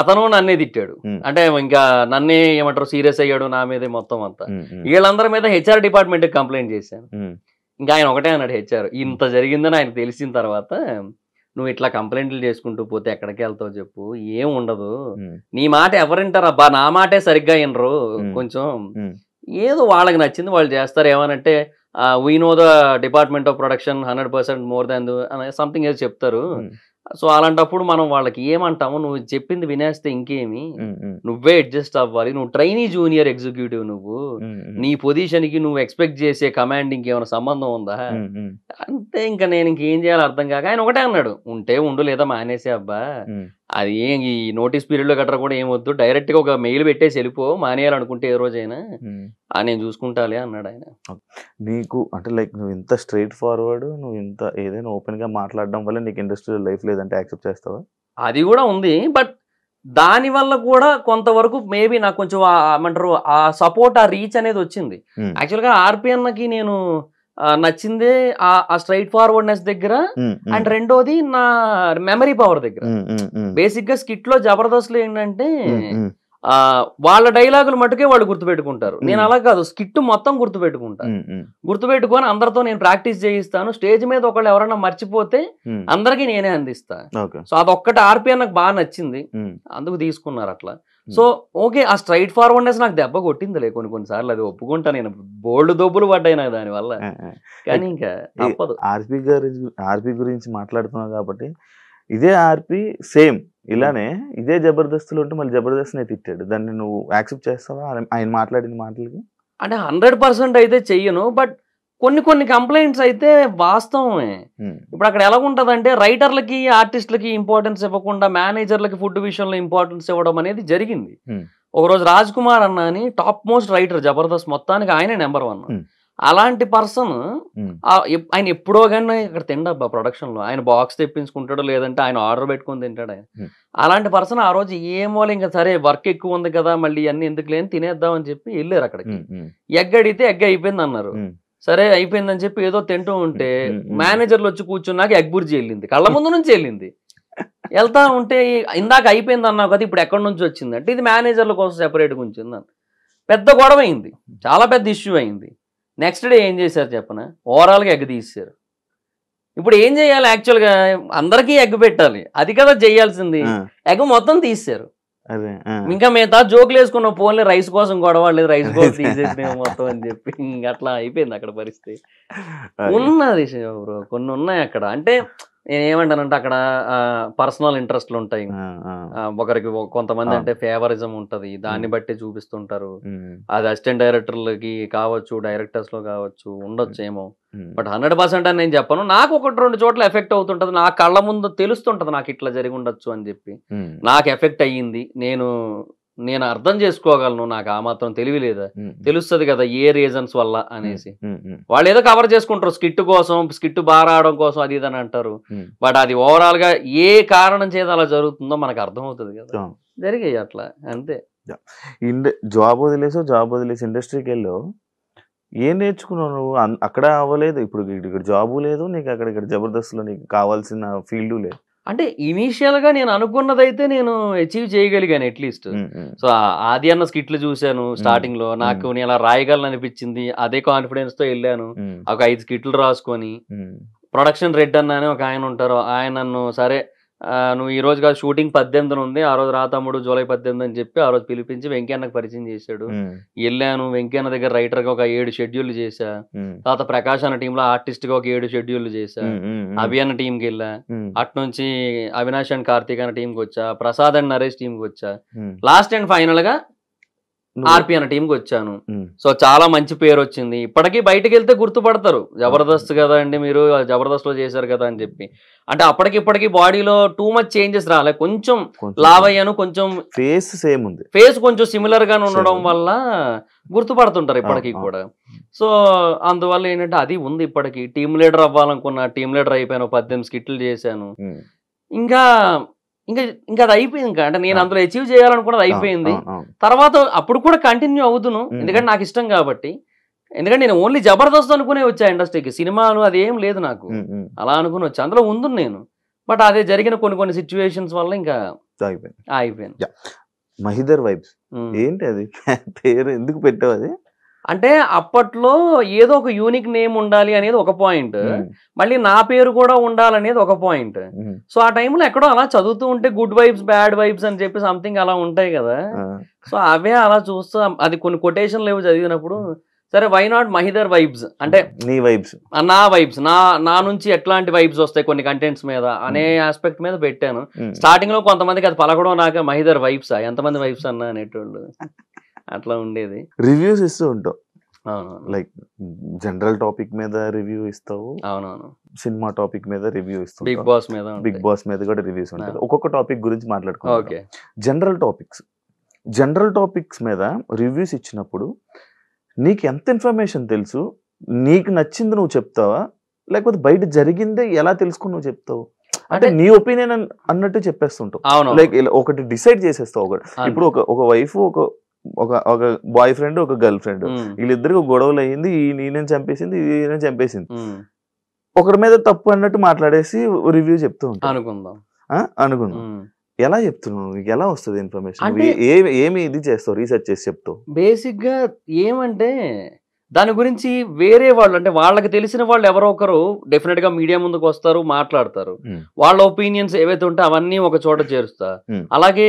అతను నన్నే తిట్టాడు. అంటే ఇంకా నన్నే ఏమంటారు, సీరియస్ అయ్యాడు నా మీదే మొత్తం అంతా. వీళ్ళందరి మీద హెచ్ఆర్ డిపార్ట్మెంట్ కంప్లైంట్ చేశాను. ఇంకా ఆయన ఒకటే అన్నాడు, హెచ్ఆర్ ఇంత జరిగిందని ఆయన తెలిసిన తర్వాత, నువ్వు ఇట్లా కంప్లైంట్లు చేసుకుంటూ పోతే ఎక్కడికి వెళ్తావు చెప్పు, ఏం ఉండదు, నీ మాట ఎవరింటారు అబ్బా, నా మాటే సరిగ్గా వినరు, కొంచెం ఏదో వాళ్ళకి నచ్చింది వాళ్ళు చేస్తారు, ఏమనంటే we know the department of production 100% more than something ఏదో చెప్తారు. సో అలాంటప్పుడు మనం వాళ్ళకి ఏమంటాము, నువ్వు చెప్పింది వినేస్తే ఇంకేమి, నువ్వే అడ్జస్ట్ అవ్వాలి, నువ్వు ట్రైనీ జూనియర్ ఎగ్జిక్యూటివ్, నువ్వు నీ పొజిషన్ కి నువ్వు ఎక్స్పెక్ట్ చేసే కమాండింగ్ ఏమైనా సంబంధం ఉందా అంటే ఇంకా నేను ఇంకేం చేయాలో అర్థం కాక ఆయన ఒకటే అన్నాడు, ఉంటే ఉండు లేదా మానేసే అబ్బా, అది ఏం ఈ నోటీస్ పీరియడ్ లో గట్రా కూడా ఏమొద్దు, డైరెక్ట్ గా ఒక మెయిల్ పెట్టేసి వెళ్ళిపో, మానేయాలనుకుంటే ఏ రోజైనా నేను చూసుకుంటాలే అన్నాడు ఆయన. నీకు అంటే లైక్ నువ్వు ఇంత స్ట్రైట్ ఫార్వర్డ్, నువ్వు ఇంత ఏదైనా ఓపెన్ గా మాట్లాడడం వల్ల నీకు ఇండస్ట్రియల్ లైఫ్ లేదంటే యాక్సెప్ట్ చేస్తావా? అది కూడా ఉంది, బట్ దాని వల్ల కూడా కొంతవరకు మేబీ నాకు కొంచెం ఏమంటారు ఆ సపోర్ట్, ఆ రీచ్ అనేది వచ్చింది. యాక్చువల్ గా ఆర్పి అన్నకి నేను నచ్చిందే ఆ స్ట్రైట్ ఫార్వర్డ్నెస్ దగ్గర, అండ్ రెండోది నా మెమరీ పవర్ దగ్గర. బేసిక్ గా స్కిట్ లో జబర్దస్త్ లో ఏంటంటే వాళ్ళ డైలాగులు మటుకే వాళ్ళు గుర్తుపెట్టుకుంటారు, నేను అలా కాదు, స్కిట్ మొత్తం గుర్తుపెట్టుకొని అందరితో నేను ప్రాక్టీస్ చేయిస్తాను. స్టేజ్ మీద ఒకళ్ళు ఎవరైనా మర్చిపోతే అందరికీ నేనే అందిస్తా. సో అదొక్కటి ఆర్పి నాకు బాగా నచ్చింది, అందుకు తీసుకున్నారు అట్లా. సో ఓకే, ఆ స్ట్రైట్ ఫార్వర్డ్నెస్ నాకు దెబ్బ కొట్టిందిలే కొన్నిసార్లు, అది ఒప్పుకుంటా. నేను బోల్డ్ దొబ్బులు పడ్డాయి నాకు దాని వల్ల, కానీ ఇంకా తప్పదు. ఆర్పి గురించి మాట్లాడుతున్నావు కాబట్టి, ఇదే ఆర్పి సేమ్ ఇలానే ఇదే జబర్దస్తులు ఉంటే మళ్ళీ జబర్దస్త్ నే తిట్టాడు, దాన్ని నువ్వు యాక్సెప్ట్ చేస్తావా ఆయన మాట్లాడిన మాటలకి? అంటే 100% అయితే చెయ్యను, బట్ కొన్ని కంప్లైంట్స్ అయితే వాస్తవమే. ఇప్పుడు అక్కడ ఎలా ఉంటదంటే రైటర్లకి ఆర్టిస్టులకి ఇంపార్టెన్స్ ఇవ్వకుండా మేనేజర్లకి ఫుడ్ విషయంలో ఇంపార్టెన్స్ ఇవ్వడం అనేది జరిగింది. ఒకరోజు రాజ్ కుమార్ అన్న అని టాప్ మోస్ట్ రైటర్ జబర్దస్త్ మొత్తానికి, ఆయనే నెంబర్ 1. అలాంటి పర్సన్ ఆయన ఎప్పుడో కానీ ఇక్కడ తిండబ్బా ప్రొడక్షన్ లో, ఆయన బాక్స్ తెప్పించుకుంటాడు, లేదంటే ఆయన ఆర్డర్ పెట్టుకుని తింటాడు ఆయన. అలాంటి పర్సన్ ఆ రోజు ఏమో ఇంకా సరే వర్క్ ఎక్కువ ఉంది కదా మళ్ళీ అన్ని ఎందుకు లేని తినేద్దాం అని చెప్పి వెళ్ళారు అక్కడికి. ఎగ్ అడిగితే ఎగ్ అయిపోయింది అన్నారు. సరే అయిపోయిందని చెప్పి ఏదో తింటూ ఉంటే మేనేజర్లు వచ్చి కూర్చున్నాక ఎగ్ బుర్జీ వెళ్ళింది, కళ్ళ ముందు నుంచి వెళ్ళింది. వెళ్తా ఉంటే ఇందాక అయిపోయింది అన్నావు కదా, ఇప్పుడు ఎక్కడి నుంచి వచ్చింది అంటే ఇది మేనేజర్ల కోసం సెపరేట్గా ఉంచింది. పెద్ద గొడవ అయింది, చాలా పెద్ద ఇష్యూ అయింది. నెక్స్ట్ డే ఏం చేశారు చెప్పనా, ఓవరాల్గా ఎగ్ తీసారు. ఇప్పుడు ఏం చేయాలి, యాక్చువల్గా అందరికీ ఎగ్ పెట్టాలి, అది కదా చేయాల్సింది. ఎగ్ మొత్తం తీసారు. ఇంకా మిగతా జోకులు వేసుకున్న ఫోన్లే రైస్ కోసం గొడవ లేదు, రైస్ కోసం తీసేసిన మొత్తం అని చెప్పి ఇంకా అట్లా అయిపోయింది అక్కడ పరిస్థితి. ఉన్నది బ్రో, కొన్ని ఉన్నాయి అక్కడ. అంటే నేను ఏమంటానంటే అక్కడ పర్సనల్ ఇంట్రెస్ట్లు ఉంటాయి, ఒకరికి కొంతమంది అంటే ఫేవరిజం ఉంటది, దాన్ని బట్టి చూపిస్తుంటారు. అది అసిస్టెంట్ డైరెక్టర్లకి కావచ్చు, డైరెక్టర్స్ లో కావచ్చు, ఉండొచ్చు ఏమో. బట్ 100% అని నేను చెప్పను. నాకు 1-2 చోట్ల ఎఫెక్ట్ అవుతుంటది, నా కళ్ళ ముందు తెలుస్తుంటది నాకు ఇట్లా జరిగి ఉండొచ్చు అని చెప్పి. నాకు ఎఫెక్ట్ అయ్యింది, నేను అర్థం చేసుకోగలను, నాకు ఆ మాత్రం తెలివి లేదా, తెలుస్తుంది కదా ఏ రీజన్స్ వల్ల అనేసి. వాళ్ళు ఏదో కవర్ చేసుకుంటారు స్కిట్ కోసం, స్కిట్ బాగా రావడం కోసం, అది ఇదని అంటారు. బట్ అది ఓవరాల్ గా ఏ కారణం చేత అలా జరుగుతుందో మనకు అర్థం అవుతుంది కదా, జరిగాయి అట్లా అంతే. జాబ్ వదిలేసి ఇండస్ట్రీకి వెళ్ళావు, ఏం నేర్చుకున్నావు నువ్వు? అక్కడ అవ్వలేదు, ఇప్పుడు ఇక్కడ జాబు లేదు నీకు, ఇక్కడ జబర్దస్త్ లో నీకు కావాల్సిన ఫీల్డ్ లేదు. అంటే ఇనీషియల్ గా నేను అనుకున్నదైతే నేను అచీవ్ చేయగలిగాను అట్లీస్ట్. సో ఆది అన్న స్కిట్లు చూశాను స్టార్టింగ్ లో, నాకు నేను అలా రాయగలను అనిపించింది, అదే కాన్ఫిడెన్స్ తో వెళ్ళాను. ఒక 5 స్కిట్లు రాసుకొని, ప్రొడక్షన్ రెడ్ అన్న అని ఒక ఆయన ఉంటారు, ఆయన నన్ను సరే నువ్వు ఈ రోజు కాదు షూటింగ్ 18న ఉంది, ఆ రోజు రా తమ్ముడు జూలై 18 అని చెప్పి ఆ రోజు పిలిపించి వెంకన్నకు పరిచయం చేశాడు. వెళ్ళాను, వెంకన్న దగ్గర రైటర్ గా ఒక 7 షెడ్యూల్ చేశా. తర్వాత ప్రకాష్ అన్న టీమ్ లో ఆర్టిస్ట్ గా ఒక 7 షెడ్యూల్ చేశా. అభి అన్న టీమ్ కి వెళ్ళా, అటు నుంచి అవినాష్ అండ్ కార్తీక్ అన్న టీమ్ కి వచ్చా, ప్రసాద్ అండ్ నరేష్ టీమ్ కి వచ్చా, లాస్ట్ అండ్ ఫైనల్ గా ఆర్పి అన్న టీంకి వచ్చాను. సో చాలా మంచి పేరు వచ్చింది. ఇప్పటికీ బయటకు వెళ్తే గుర్తుపడతారు, జబర్దస్త్ కదా అండి మీరు, జబర్దస్త్ లో చేశారు కదా అని చెప్పి. అంటే అప్పటికిప్పటికి బాడీలో టూ మచ్ చేంజెస్ రాలే, కొంచెం లావ్ అయ్యాను, కొంచెం ఫేస్ సేమ్ ఉంది, ఫేస్ కొంచెం సిమిలర్ గానే ఉండడం వల్ల గుర్తుపడుతుంటారు ఇప్పటికీ కూడా. సో అందువల్ల ఏంటంటే అది ఉంది ఇప్పటికి. టీమ్ లీడర్ అవ్వాలనుకున్నా, టీమ్ లీడర్ అయిపోయాను, 18 స్కిట్లు చేశాను. ఇంకా అది అయిపోయింది. ఇంకా అంటే నేను అందులో అచీవ్ చేయాలనుకున్నది అయిపోయింది. తర్వాత అప్పుడు కూడా కంటిన్యూ అవుతును, ఎందుకంటే నాకు ఇష్టం కాబట్టి. ఎందుకంటే నేను ఓన్లీ జబర్దస్త్ అనుకునే వచ్చా ఇండస్ట్రీకి, సినిమాలు అదేం లేదు నాకు, అలా అనుకుని వచ్చా, అందులో ఉంది నేను. బట్ అదే జరిగిన కొన్ని సిచ్యువేషన్స్ వల్ల ఇంకా అయిపోయింది. మహిదర్ వైబ్స్ ఏంటి అది పేరు ఎందుకు పెట్టావు? అది అంటే అప్పట్లో ఏదో ఒక యూనిక్ నేమ్ ఉండాలి అనేది ఒక పాయింట్, మళ్ళీ నా పేరు కూడా ఉండాలనేది ఒక పాయింట్. సో ఆ టైంలో ఎక్కడో అలా చదువుతూ ఉంటే గుడ్ వైబ్స్ బ్యాడ్ వైబ్స్ అని చెప్పి సంథింగ్ అలా ఉంటాయి కదా. సో అవే అలా చూస్తూ అది కొన్ని కొటేషన్లు ఏవో చదివినప్పుడు సరే వై నాట్ మహిదర్ వైబ్స్, అంటే నీ వైబ్స్, నా వైబ్స్, నా నుంచి ఎట్లాంటి వైబ్స్ వస్తాయి కొన్ని కంటెంట్స్ మీద అనే ఆస్పెక్ట్ మీద పెట్టాను. స్టార్టింగ్ లో కొంతమందికి అది పలకడం నాక మహిదర్ వైబ్సా, ఎంతమంది వైబ్స్ అన్నా అనేటోళ్ళు, అట్లా ఉండేది. రివ్యూస్ ఇస్తూ ఉంటావు, అవునవును. లైక్ జనరల్ టాపిక్ మీద రివ్యూ ఇస్తావు, అవునవును. సినిమా టాపిక్ మీద రివ్యూ బిగ్ ఇస్తావు, బాస్ మీద బిగ్ బాస్ మీద కూడా రివ్యూస్ ఉంటుంది. ఒక్కొక్క టాపిక్ గురించి మాట్లాడుకుంటాం. ఓకే. జనరల్ టాపిక్స్ మీద రివ్యూస్ ఇచ్చినప్పుడు నీకు ఎంత ఇన్ఫర్మేషన్ తెలుసు, నీకు నచ్చింది నువ్వు చెప్తావా, లేకపోతే బయట జరిగిందే ఎలా తెలుసుకుని నువ్వు చెప్తావు? అంటే నీ ఒపీనియన్ అన్నట్టు చెప్పేస్తుంటావు. లైక్ ఒకటి డిసైడ్ చేసేస్తావు. ఇప్పుడు ఒక వైఫ్ ఒక బాయ్ ఫ్రెండ్ ఒక గర్ల్ ఫ్రెండ్, వీళ్ళిద్దరికి గొడవలు అయ్యింది, నేనేం చంపేసింది, ఈయన చంపేసింది, ఒకరి మీద తప్పు అన్నట్టు మాట్లాడేసి రివ్యూ చెప్తూ ఉంటాను అనుకుందాం. ఎలా చెప్తున్నావు? ఎలా వస్తుంది ఇన్ఫర్మేషన్? ఏమి ఇది చేస్తావు, రీసెర్చ్ చేసి చెప్తావు? బేసిక్ గా ఏమంటే దాని గురించి వేరే వాళ్ళు, అంటే వాళ్ళకి తెలిసిన వాళ్ళు ఎవరో ఒకరు డెఫినెట్ గా మీడియా ముందుకు వస్తారు, మాట్లాడతారు. వాళ్ళ ఒపీనియన్స్ ఏవైతే ఉంటే అవన్నీ ఒక చోట చేరుస్తా. అలాగే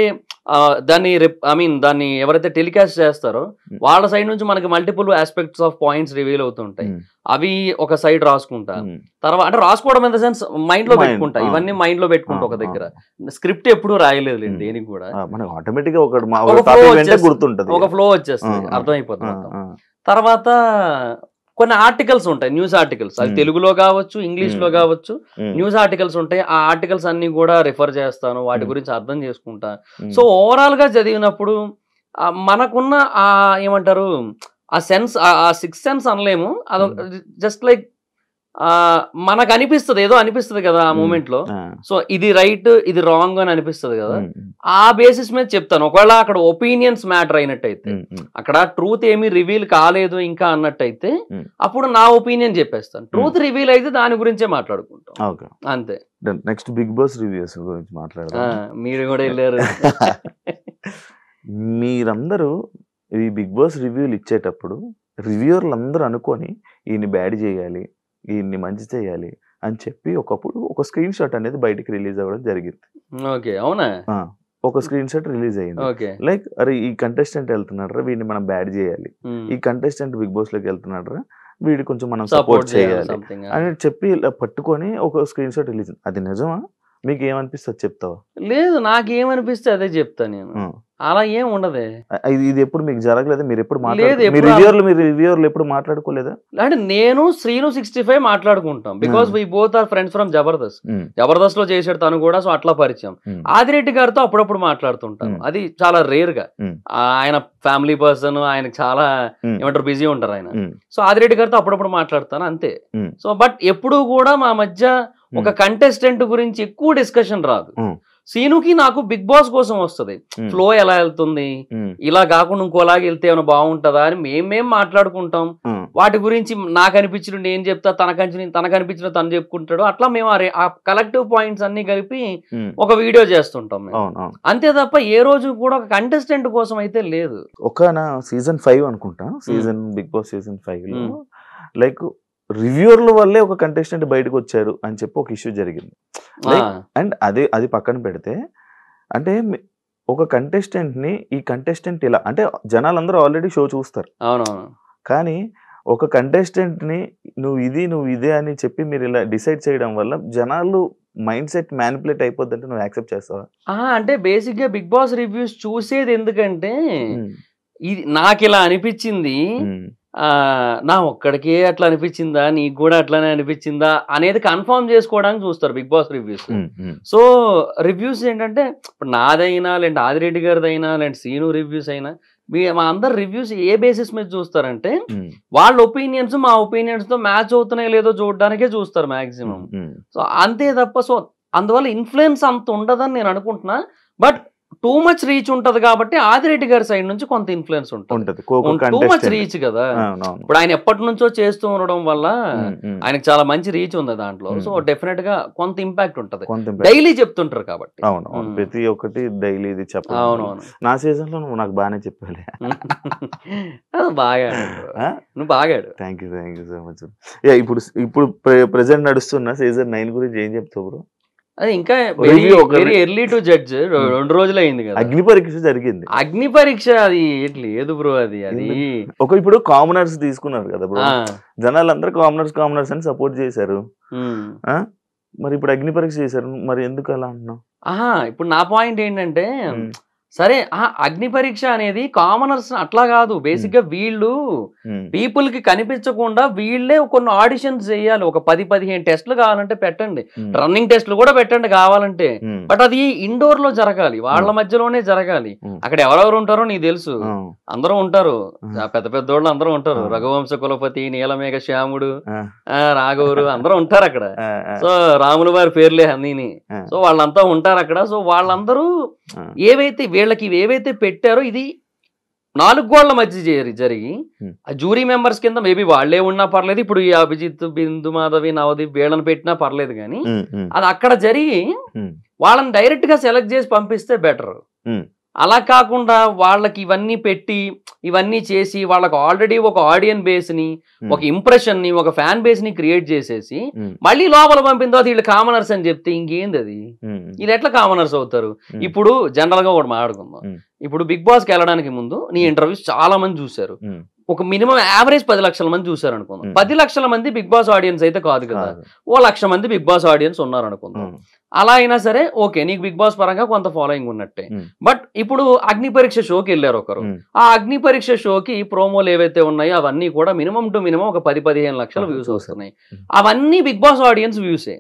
దాన్ని ఎవరైతే టెలికాస్ట్ చేస్తారో వాళ్ళ సైడ్ నుంచి మనకి multiple aspects of points reveal అవుతుంటాయి. అవి ఒక సైడ్ రాసుకుంటా. తర్వాత అంటే రాసుకోవడం ఇన్ ద సెన్స్ మైండ్ లో పెట్టుకుంటా. ఇవన్నీ మైండ్ లో పెట్టుకుంటా ఒక దగ్గర. స్క్రిప్ట్ ఎప్పుడు రాయలేదు దేనికి కూడా. ఆటోమేటిక్ గా ఒక ఫ్లో వచ్చేస్తుంది, అర్థమైపోతుంది. తర్వాత కొన్ని ఆర్టికల్స్ ఉంటాయి, న్యూస్ ఆర్టికల్స్. అది తెలుగులో కావచ్చు, ఇంగ్లీష్ లో కావచ్చు, న్యూస్ ఆర్టికల్స్ ఉంటాయి. ఆ ఆర్టికల్స్ అన్ని కూడా రిఫర్ చేస్తాను, వాటి గురించి అర్థం చేసుకుంటా. సో ఓవరాల్ గా చదివినప్పుడు మనకున్న ఆ ఏమంటారు ఆ సెన్స్, ఆ సిక్స్ సెన్స్ అనలేము, అది జస్ట్ లైక్ మనకు అనిపిస్తుంది, ఏదో అనిపిస్తుంది కదా ఆ మూమెంట్ లో. సో ఇది రైట్, ఇది రాంగ్ అని అనిపిస్తుంది కదా, ఆ బేసిస్ మీద చెప్తాను. ఒకవేళ అక్కడ ఒపీనియన్స్ మ్యాటర్ అయినట్టయితే, అక్కడ ట్రూత్ ఏమీ రివీల్ కాలేదు ఇంకా అన్నట్టయితే, అప్పుడు నా ఒపీనియన్ చెప్పేస్తాను. ట్రూత్ రివీల్ అయితే దాని గురించే మాట్లాడుకుంటాం, అంతే. నెక్స్ట్ బిగ్ బాస్ రివ్యూస్ గురించి మాట్లాడదాం. మీరు కూడా వెళ్ళారు. మీరందరూ ఈ బిగ్ బాస్ రివ్యూలు ఇచ్చేటప్పుడు రివ్యూవర్లు అందరూ అనుకొని ఈయన్ని బ్యాడ్ చేయాలి, ఈయన్ని మంచి చేయాలి అని చెప్పి ఒకప్పుడు ఒక స్క్రీన్ షాట్ అనేది బయటికి రిలీజ్ అవ్వడం జరిగింది. ఓకే, అవునా? ఒక స్క్రీన్ షాట్ రిలీజ్ అయ్యింది. లైక్ అరే ఈ కంటెస్టెంట్ వెళ్తున్నాడు, వీడిని మనం బ్యాడ్ చేయాలి, ఈ కంటెస్టెంట్ బిగ్ బాస్ లోకి వెళ్తున్నాడు, వీడి కొంచెం మనం సపోర్ట్ చేయాలి అని చెప్పి ఇలా పట్టుకొని ఒక స్క్రీన్ షాట్ రిలీజ్. అది నిజమా? మీకు ఏమనిపిస్తుంది చెప్తావా? లేదు, నాకేమనిపిస్తే అదే చెప్తా నేను. అలా ఏం ఉండదే. ఇది ఎప్పుడు మీకు జరగలేదు? మీరు ఎప్పుడు రివ్యూవర్లు ఎప్పుడు మాట్లాడుకోలేదా? అంటే నేను శ్రీను 65 మాట్లాడుకుంటాం, because we both are friends from Jabardasth. Jabardasth లో చేసాడు తను కూడా, సో అట్లా పరిచయం. ఆదిరెడ్డి గారితో అప్పుడప్పుడు మాట్లాడుతుంటాను, అది చాలా రేర్ గా. ఆయన ఫ్యామిలీ పర్సన్, ఆయన చాలా ఏమంటారు బిజీ ఉంటారు ఆయన. సో ఆదిరెడ్డి గారితో అప్పుడప్పుడు మాట్లాడతాను, అంతే. సో బట్ ఎప్పుడు కూడా మా మధ్య ఒక కంటెస్టెంట్ గురించి ఎక్కువ డిస్కషన్ రాదు. సీనుకి నాకు బిగ్ బాస్ కోసం వస్తుంది, ఫ్లో ఎలా వెళ్తుంది, ఇలా కాకుండా ఇంకోలాగా వెళ్తే ఏమైనా బాగుంటుందా అని మేమేం మాట్లాడుకుంటాం. వాటి గురించి నాకు అనిపించిన నేను చెప్తా, తనకు అనిపించిన తను చెప్పుకుంటాడు. అట్లా మేము ఆ కలెక్టివ్ పాయింట్స్ అన్ని కలిపి ఒక వీడియో చేస్తుంటాం మేము, అంతే తప్ప ఏ రోజు కూడా ఒక కంటెస్టెంట్ కోసం అయితే లేదు. ఒక సీజన్ 5 అనుకుంటా, బిగ్ బాస్ సీజన్ 5 లో లైక్ రివ్యూవర్ల వల్లే ఒక కంటెస్టెంట్ బయటకు వచ్చారు అని చెప్పి ఒక ఇష్యూ జరిగింది. అండ్ అది పక్కన పెడితే, అంటే ఒక కంటెస్టెంట్ ని ఈ కంటెస్టెంట్ ఇలా అంటే జనాలందరూ ఆల్రెడీ షో చూస్తారు, కానీ ఒక కంటెస్టెంట్ ని నువ్వు ఇదే అని చెప్పి మీరు ఇలా డిసైడ్ చేయడం వల్ల జనాలు మైండ్ సెట్ మ్యానిపులేట్ అయిపోద్ది అంటే నువ్వు యాక్సెప్ట్ చేస్తావా? అంటే బేసిక్ గా బిగ్ బాస్ రివ్యూస్ చూసేది ఎందుకంటే, ఇది నాకు ఇలా అనిపించింది, నా ఒక్కడికే అట్లా అనిపించిందా, నీకు కూడా అట్లానే అనిపించిందా అనేది కన్ఫర్మ్ చేసుకోవడానికి చూస్తారు Bigg Boss reviews. So reviews ఏంటంటే, ఇప్పుడు నాదైనా లేదంటే ఆదిరెడ్డి గారిదైనా లేదంటే సీను రివ్యూస్ అయినా, మా అందరు రివ్యూస్ ఏ బేసిస్ మీద చూస్తారంటే, వాళ్ళ ఒపీనియన్స్ మా ఒపీనియన్స్ తో మ్యాచ్ అవుతున్నాయో లేదో చూడడానికే చూస్తారు మాక్సిమం. సో అంతే తప్ప, సో అందువల్ల ఇన్ఫ్లుయెన్స్ అంత ఉండదని నేను అనుకుంటున్నా. బట్ టూ మచ్ రీచ్ ఉంటది కాబట్టి ఆదిరెడ్డి గారి సైడ్ నుంచి కొంత ఇన్ఫ్లుయెన్స్ ఉంటుంది. టూ మచ్ రీచ్ కదా, ఇప్పుడు ఆయన ఎప్పటి నుంచో చేస్తూ ఉండడం వల్ల ఆయనకు చాలా మంచి రీచ్ ఉంది దాంట్లో. సో డెఫినెట్ గా కొంత ఇంపాక్ట్ ఉంటది, డైలీ చెప్తుంటారు కాబట్టి. అవును, ప్రతి ఒక్కటి డైలీ ఇది చెప్పాలి. అవునవును, నా సీజన్ లో నువ్వు నాకు బాగానే చెప్పాలి. బాగా నువ్వు బాగాడు. Thank you so much. ఇప్పుడు ప్రెసెంట్ నడుస్తున్న సీజన్ 9 గురించి ఏం చెప్తావు బ్రో? అది ఇంకా వెరీ ఎర్లీ టు జడ్జ్. 2 రోజులు అయింది కదా, అగ్ని పరీక్ష జరిగింది. అగ్ని పరీక్ష అది లేదు బ్రో, అది ఇప్పుడు కామనర్స్ తీసుకున్నారు కదా బ్రో, జనాలందరూ కామనర్స్ అని సపోర్ట్ చేశారు. మరి ఇప్పుడు అగ్ని పరీక్ష చేశారు, మరి ఎందుకు అలా అంటున్నావు? ఇప్పుడు నా పాయింట్ ఏంటంటే, సరే ఆ అగ్ని పరీక్ష అనేది కామనర్స్ అట్లా కాదు. బేసిక్ గా వీళ్ళు పీపుల్ కి కనిపించకుండా వీళ్ళే కొన్ని ఆడిషన్స్ చేయాలి. ఒక 10-15 టెస్ట్లు కావాలంటే పెట్టండి, రన్నింగ్ టెస్ట్లు కూడా పెట్టండి కావాలంటే. బట్ అది ఇండోర్ లో జరగాలి, వాళ్ళ మధ్యలోనే జరగాలి. అక్కడ ఎవరెవరు ఉంటారో నీకు తెలుసు, అందరూ ఉంటారు, పెద్ద పెద్దోళ్ళు అందరూ ఉంటారు. రఘువంశ కులపతి, నీలమేఘ శ్యాముడు, రాఘవుడు అందరూ ఉంటారు అక్కడ. సో రాముల వారి పేర్లే అన్నీని. సో వాళ్ళంతా ఉంటారు అక్కడ. సో వాళ్ళందరూ ఏవైతే పెట్టారో ఇది 4 గోళ్ల మధ్య జరిగి ఆ జూరీ మెంబర్స్ కింద మేబీ వాళ్లే ఉన్నా పర్లేదు, ఇప్పుడు ఈ అభిజిత్, బిందు మాధవి, నవదీప్ వీళ్ళని పెట్టినా పర్లేదు, కానీ అది అక్కడ జరిగి వాళ్ళని డైరెక్ట్ గా సెలెక్ట్ చేసి పంపిస్తే బెటర్. అలా కాకుండా వాళ్ళకి ఇవన్నీ పెట్టి ఇవన్నీ చేసి వాళ్ళకి ఆల్రెడీ ఒక ఆడియన్ బేస్ ని, ఒక ఇంప్రెషన్ ని, ఒక ఫ్యాన్ బేస్ ని క్రియేట్ చేసేసి మళ్ళీ లోపల పంపిన తర్వాత వీళ్ళు కామనర్స్ అని చెప్తే ఇంకేంది అది? వీళ్ళు ఎట్లా కామనర్స్ అవుతారు? ఇప్పుడు జనరల్ గా ఒకటి మాట్లాడుకుందాం. ఇప్పుడు బిగ్ బాస్ కి వెళ్ళడానికి ముందు నీ ఇంటర్వ్యూస్ చాలా మంది చూశారు. ఒక మినిమం యావరేజ్ 10 లక్షల మంది చూసారు అనుకుందాం. 10 లక్షల మంది బిగ్ బాస్ ఆడియన్స్ అయితే కాదు కదా, 1,00,000 మంది బిగ్ బాస్ ఆడియన్స్ ఉన్నారు అనుకుందాం. అలా అయినా సరే ఓకే, నీకు బిగ్ బాస్ పరంగా కొంత ఫాలోయింగ్ ఉన్నట్టే. బట్ ఇప్పుడు అగ్ని పరీక్ష షోకి వెళ్ళారు ఒకరు. ఆ అగ్ని పరీక్ష షోకి ప్రోమోలు ఏవైతే ఉన్నాయో అవన్నీ కూడా మినిమం టు మినిమం ఒక 10-15 లక్షల వ్యూస్ వస్తున్నాయి. అవన్నీ బిగ్ బాస్ ఆడియన్స్ వ్యూసే,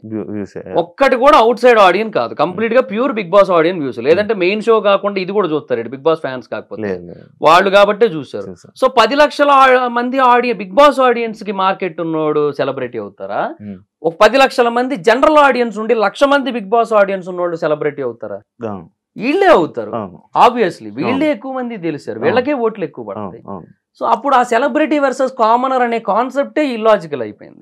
ఒక్కటి కూడా అవుట్ సైడ్ ఆడియన్స్ కాదు, కంప్లీట్ గా pure Bigg Boss audience views. లేదంటే మెయిన్ షో కాకుండా ఇది కూడా చూస్తారు బిగ్ బాస్ ఫ్యాన్స్ కాకపోతే వాళ్ళు కాబట్టే చూస్తారు. సో 10 లక్షల మంది బిగ్ బాస్ ఆడియన్స్ కి మార్కెట్ ఉన్నోడు సెలబ్రిటీ అవుతారా? ఒక 10 లక్షల మంది జనరల్ ఆడియన్స్ ఉండి 1,00,000 మంది బిగ్ బాస్ ఆడియన్స్ ఉన్నోళ్ళు సెలబ్రిటీ అవుతారా? వీళ్ళే అవుతారు. ఆబ్వియస్లీ వీళ్ళే ఎక్కువ మంది తెలిసారు, వీళ్ళకే ఓట్లు ఎక్కువ పడతాయి. సో అప్పుడు ఆ సెలబ్రిటీ వర్సెస్ కామనర్ అనే కాన్సెప్టే ఇల్లాజికల్ అయిపోయింది.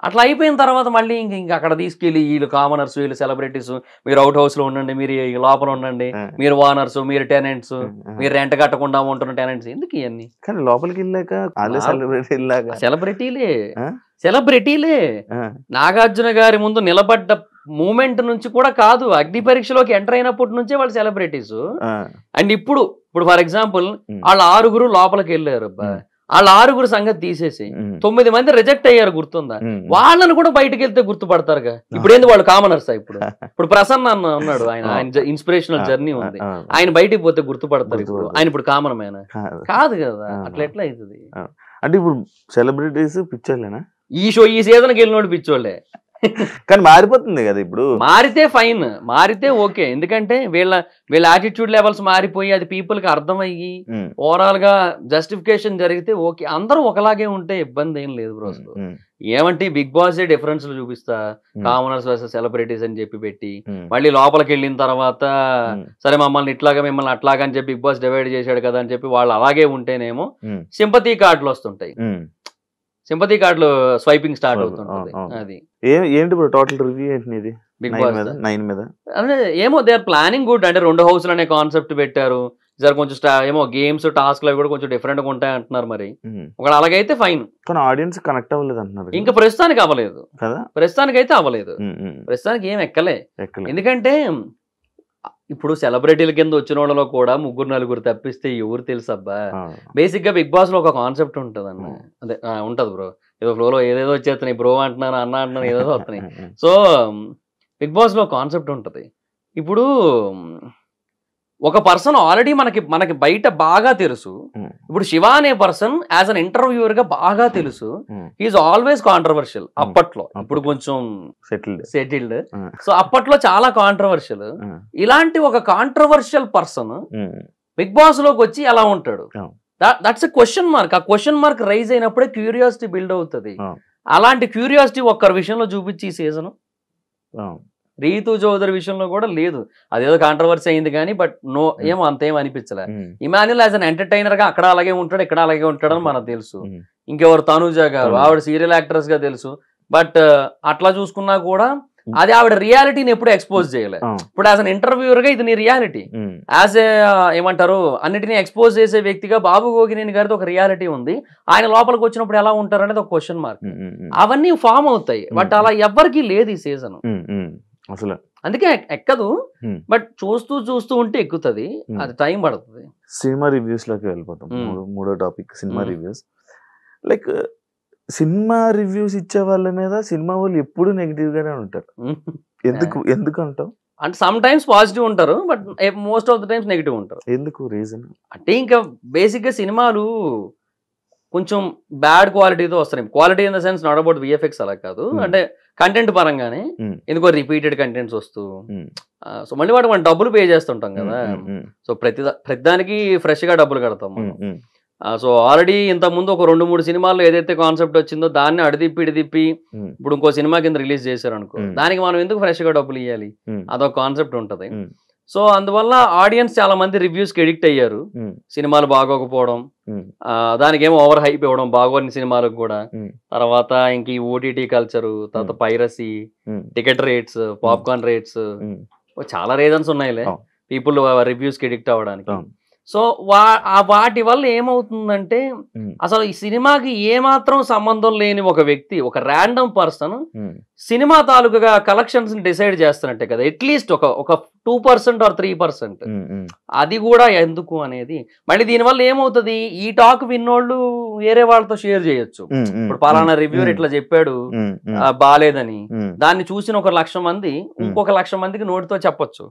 అట్లా అయిపోయిన తర్వాత మళ్ళీ ఇంక అక్కడ తీసుకెళ్లి వీళ్ళు కామనర్స్, వీళ్ళు సెలబ్రిటీస్, మీరు అవుట్ హౌస్ లో ఉండండి, మీరు లోపల ఉండండి, మీరు ఓనర్స్, మీరు టెనెంట్స్, మీరు రెంట్ కట్టకుండా ఉంటున్న టెనెంట్స్, ఎందుకు ఇవన్నీ? కానీ లోపలికి వెళ్ళాక సెలబ్రిటీలే నాగార్జున గారి ముందు నిలబడ్డ మూమెంట్ నుంచి కూడా కాదు, అగ్ని పరీక్షలోకి ఎంటర్ అయినప్పటి నుంచే వాళ్ళు సెలబ్రిటీస్. అండ్ ఇప్పుడు ఫర్ ఎగ్జాంపుల్ వాళ్ళ 6 లోపలికి వెళ్ళారు, వాళ్ళ 6 సంగతి తీసేసి 9 మంది రిజెక్ట్ అయ్యారు, గుర్తుందా? వాళ్ళని కూడా బయటకు వెళ్తే గుర్తుపడతారుగా. ఇప్పుడు ఏంది వాళ్ళు కామనర్స్? ఇప్పుడు ప్రసన్న అన్న ఉన్నాడు, ఆయన ఇన్స్పిరేషనల్ జర్నీ ఉంది, ఆయన బయటికి పోతే గుర్తుపడతారు. ఇప్పుడు ఆయన ఇప్పుడు కామన్ మేనా? కాదు కదా, అట్లా ఎట్లా అవుతుంది? అంటే ఇప్పుడు సెలబ్రిటీస్ పిచ్చోళ్ళేనా? ఈ సీజన్కి వెళ్ళినోడు పిచ్చోళ్ళే. కానీ మారిపోతుంది కదా, ఇప్పుడు మారితే ఫైన్, మారితే ఓకే. ఎందుకంటే వీళ్ళ యాటిట్యూడ్ లెవెల్స్ మారిపోయి అది పీపుల్ కి అర్థమయ్యి ఓవరాల్ గా జస్టిఫికేషన్ జరిగితే ఓకే. అందరూ ఒకలాగే ఉంటే ఇబ్బంది ఏం లేదు బ్రో. ఏమంటే బిగ్ బాస్ డిఫరెన్స్ చూపిస్తా, కామనర్స్ వర్సెస్ సెలబ్రిటీస్ అని చెప్పి పెట్టి మళ్ళీ లోపలికి వెళ్ళిన తర్వాత సరే మమ్మల్ని ఇట్లాగా మిమ్మల్ని అట్లాగా అని చెప్పి బిగ్ బాస్ డివైడ్ చేశాడు కదా అని చెప్పి వాళ్ళు అలాగే ఉంటేనేమో సింపతి కార్డులు వస్తుంటాయి, సింపతి కార్డులు స్వైపింగ్ స్టార్ట్ అవుతుంటది. అది ఏంటి టోటల్ రివ్యూ ఏంటి బిగ్ బాస్ 9 మీద? ఏమో దే ఆర్ ప్లానింగ్ గుడ్. అంటే 2 హౌస్లు అనే కాన్సెప్ట్ పెట్టారు. సార్ కొంచెం ఏమో గేమ్స్ టాస్క్ అవి కూడా కొంచెం డిఫరెంట్ గా ఉంటాయి అంటున్నారు. మరి ఒకవేళ అలాగైతే ఫైన్, కానీ ఆడియన్స్ కనెక్ట్ అవ్వలేదు అంటున్నారు. ఇంకా ప్రస్తుతానికి అవ్వలేదు కదా, ప్రస్తుతానికి అయితే అవ్వలేదు, ప్రస్తుతానికి ఏం ఎక్కలే. ఎందుకంటే ఇప్పుడు సెలబ్రిటీల కింద వచ్చిన వాళ్ళలో కూడా 3-4 తప్పిస్తే ఎవరు తెలుసు అబ్బా. బేసిక్ గా బిగ్ బాస్ లో ఒక కాన్సెప్ట్ ఉంటది అన్న, అదే ఉంటది బ్రో. ఏదో ఫ్లోలో ఏదేదో వచ్చేస్తున్నాయి, బ్రో అంటున్నాను, అన్న అంటున్నాను, ఏదేదో వస్తున్నాయి. సో బిగ్ బాస్ లో కాన్సెప్ట్ ఉంటది. ఇప్పుడు ఒక పర్సన్ ఆల్రెడీ మనకి బయట బాగా తెలుసు. ఇప్పుడు శివ అనే పర్సన్ యాజ్ అన్ ఇంటర్వ్యూవర్ గా బాగా తెలుసు. హీఈస్ ఆల్వేస్ కాంట్రవర్షియల్ అప్పట్లో, ఇప్పుడు కొంచెం సెటిల్డ్. సో అప్పట్లో చాలా కాంట్రవర్షియల్. ఇలాంటి ఒక కాంట్రవర్షియల్ పర్సన్ బిగ్ బాస్ లోకి వచ్చి ఎలా ఉంటాడు? That's a question mark. ఆ క్వశ్చన్ మార్క్ రైజ్ అయినప్పుడే క్యూరియాసిటీ బిల్డ్ అవుతుంది. అలాంటి క్యూరియాసిటీ ఒక్కరి విషయంలో చూపించి ఈ సీజన్ రీతు చౌదరి విషయంలో కూడా లేదు. అదేదో కాంట్రవర్సీ అయింది కానీ బట్ ఏమో అంతేం అనిపించలే. ఇమాన్యుల్ యాజ్ అన్ ఎంటర్టైనర్ గా అక్కడ అలాగే ఉంటాడు, ఇక్కడ అలాగే ఉంటాడని మనకు తెలుసు. ఇంకెవరు తనుజ గారు, ఆవిడ సీరియల్ యాక్ట్రెస్ గా తెలుసు. బట్ అట్లా చూసుకున్నా కూడా అది ఆవిడ రియాలిటీని ఎప్పుడు ఎక్స్పోజ్ చేయలేదు. ఇప్పుడు యాజ్ అన్ ఇంటర్వ్యూర్ గా ఇది నీ రియాలిటీ. యాజ్ ఏమంటారు అన్నిటినీ ఎక్స్పోజ్ చేసే వ్యక్తిగా బాబు గోగినేని గారితో ఒక రియాలిటీ ఉంది. ఆయన లోపలికి వచ్చినప్పుడు ఎలా ఉంటారు అనేది ఒక క్వశ్చన్ మార్క్. అవన్నీ ఫామ్ అవుతాయి. బట్ అలా ఎవ్వరికీ లేదు ఈ సీజన్ అసలు, అందుకే ఎక్కదు. బట్ చూస్తూ ఉంటే ఎక్కుతుంది, అది టైం పడుతుంది. సినిమా రివ్యూస్ లోకి వెళ్ళిపోతాం. మూడో topic cinema reviews. Like cinema reviews ఇచ్చే వాళ్ళ మీద సినిమా వాళ్ళు ఎప్పుడు నెగిటివ్ గానే ఉంటారు. ఎందుకు అంటావు? అంటే సమ్ టైమ్స్ పాజిటివ్ ఉంటారు, but most of the times negative ఉంటారు. ఎందుకు రీజన్? అంటే ఇంకా బేసిక్ గా సినిమాలు కొంచెం బ్యాడ్ క్వాలిటీతో వస్తున్నాయి. Quality in the sense not about VFX అలా కాదు, అంటే కంటెంట్ పరంగానే ఎందుకో రిపీటెడ్ కంటెంట్స్ వస్తూ, సో మళ్ళీ వాటికి మనం డబ్బులు పే చేస్తుంటాం కదా, సో ప్రతిదానికి ఫ్రెష్ గా డబ్బులు కడతాం మనం. సో ఆల్రెడీ ఇంత ముందు ఒక 2-3 సినిమాల్లో ఏదైతే కాన్సెప్ట్ వచ్చిందో దాన్ని అడిదిప్పి ఇడిదిప్పి ఇప్పుడు ఇంకో సినిమా కింద రిలీజ్ చేశారు అనుకో, దానికి మనం ఎందుకు ఫ్రెష్ గా డబ్బులు ఇవ్వాలి, అదొక కాన్సెప్ట్ ఉంటది. సో అందువల్ల ఆడియన్స్ చాలా మంది రివ్యూస్ కి ఎడిక్ట్ అయ్యారు, సినిమాలు బాగోకపోవడం, దానికి ఏమో ఓవర్ హైప్ ఇవ్వడం బాగోని సినిమాలకు కూడా. తర్వాత ఇంక ఈ ఓటీటీ కల్చర్, తర్వాత piracy, ticket rates, popcorn rates, చాలా రీజన్స్ ఉన్నాయిలే పీపుల్ రివ్యూస్ కి ఎడిక్ట్ అవ్వడానికి. సో వాటి వల్ల ఏమవుతుందంటే అసలు ఈ సినిమాకి ఏమాత్రం సంబంధం లేని ఒక వ్యక్తి, ఒక ర్యాండమ్ పర్సన్ సినిమా తాలూకుగా కలెక్షన్స్ డిసైడ్ చేస్తున్నట్టే కదా, అట్లీస్ట్ ఒక 2% or 3%. అది కూడా ఎందుకు అనేది. మళ్ళీ దీనివల్ల ఏమవుతుంది, ఈ టాక్ విన్నోళ్ళు వేరే వాళ్ళతో షేర్ చేయొచ్చు. ఇప్పుడు పలానా రివ్యూర్ ఇట్లా చెప్పాడు బాలేదని, దాన్ని చూసిన 1,00,000 మంది ఇంకొక 1,00,000 మందికి నోటితో చెప్పొచ్చు,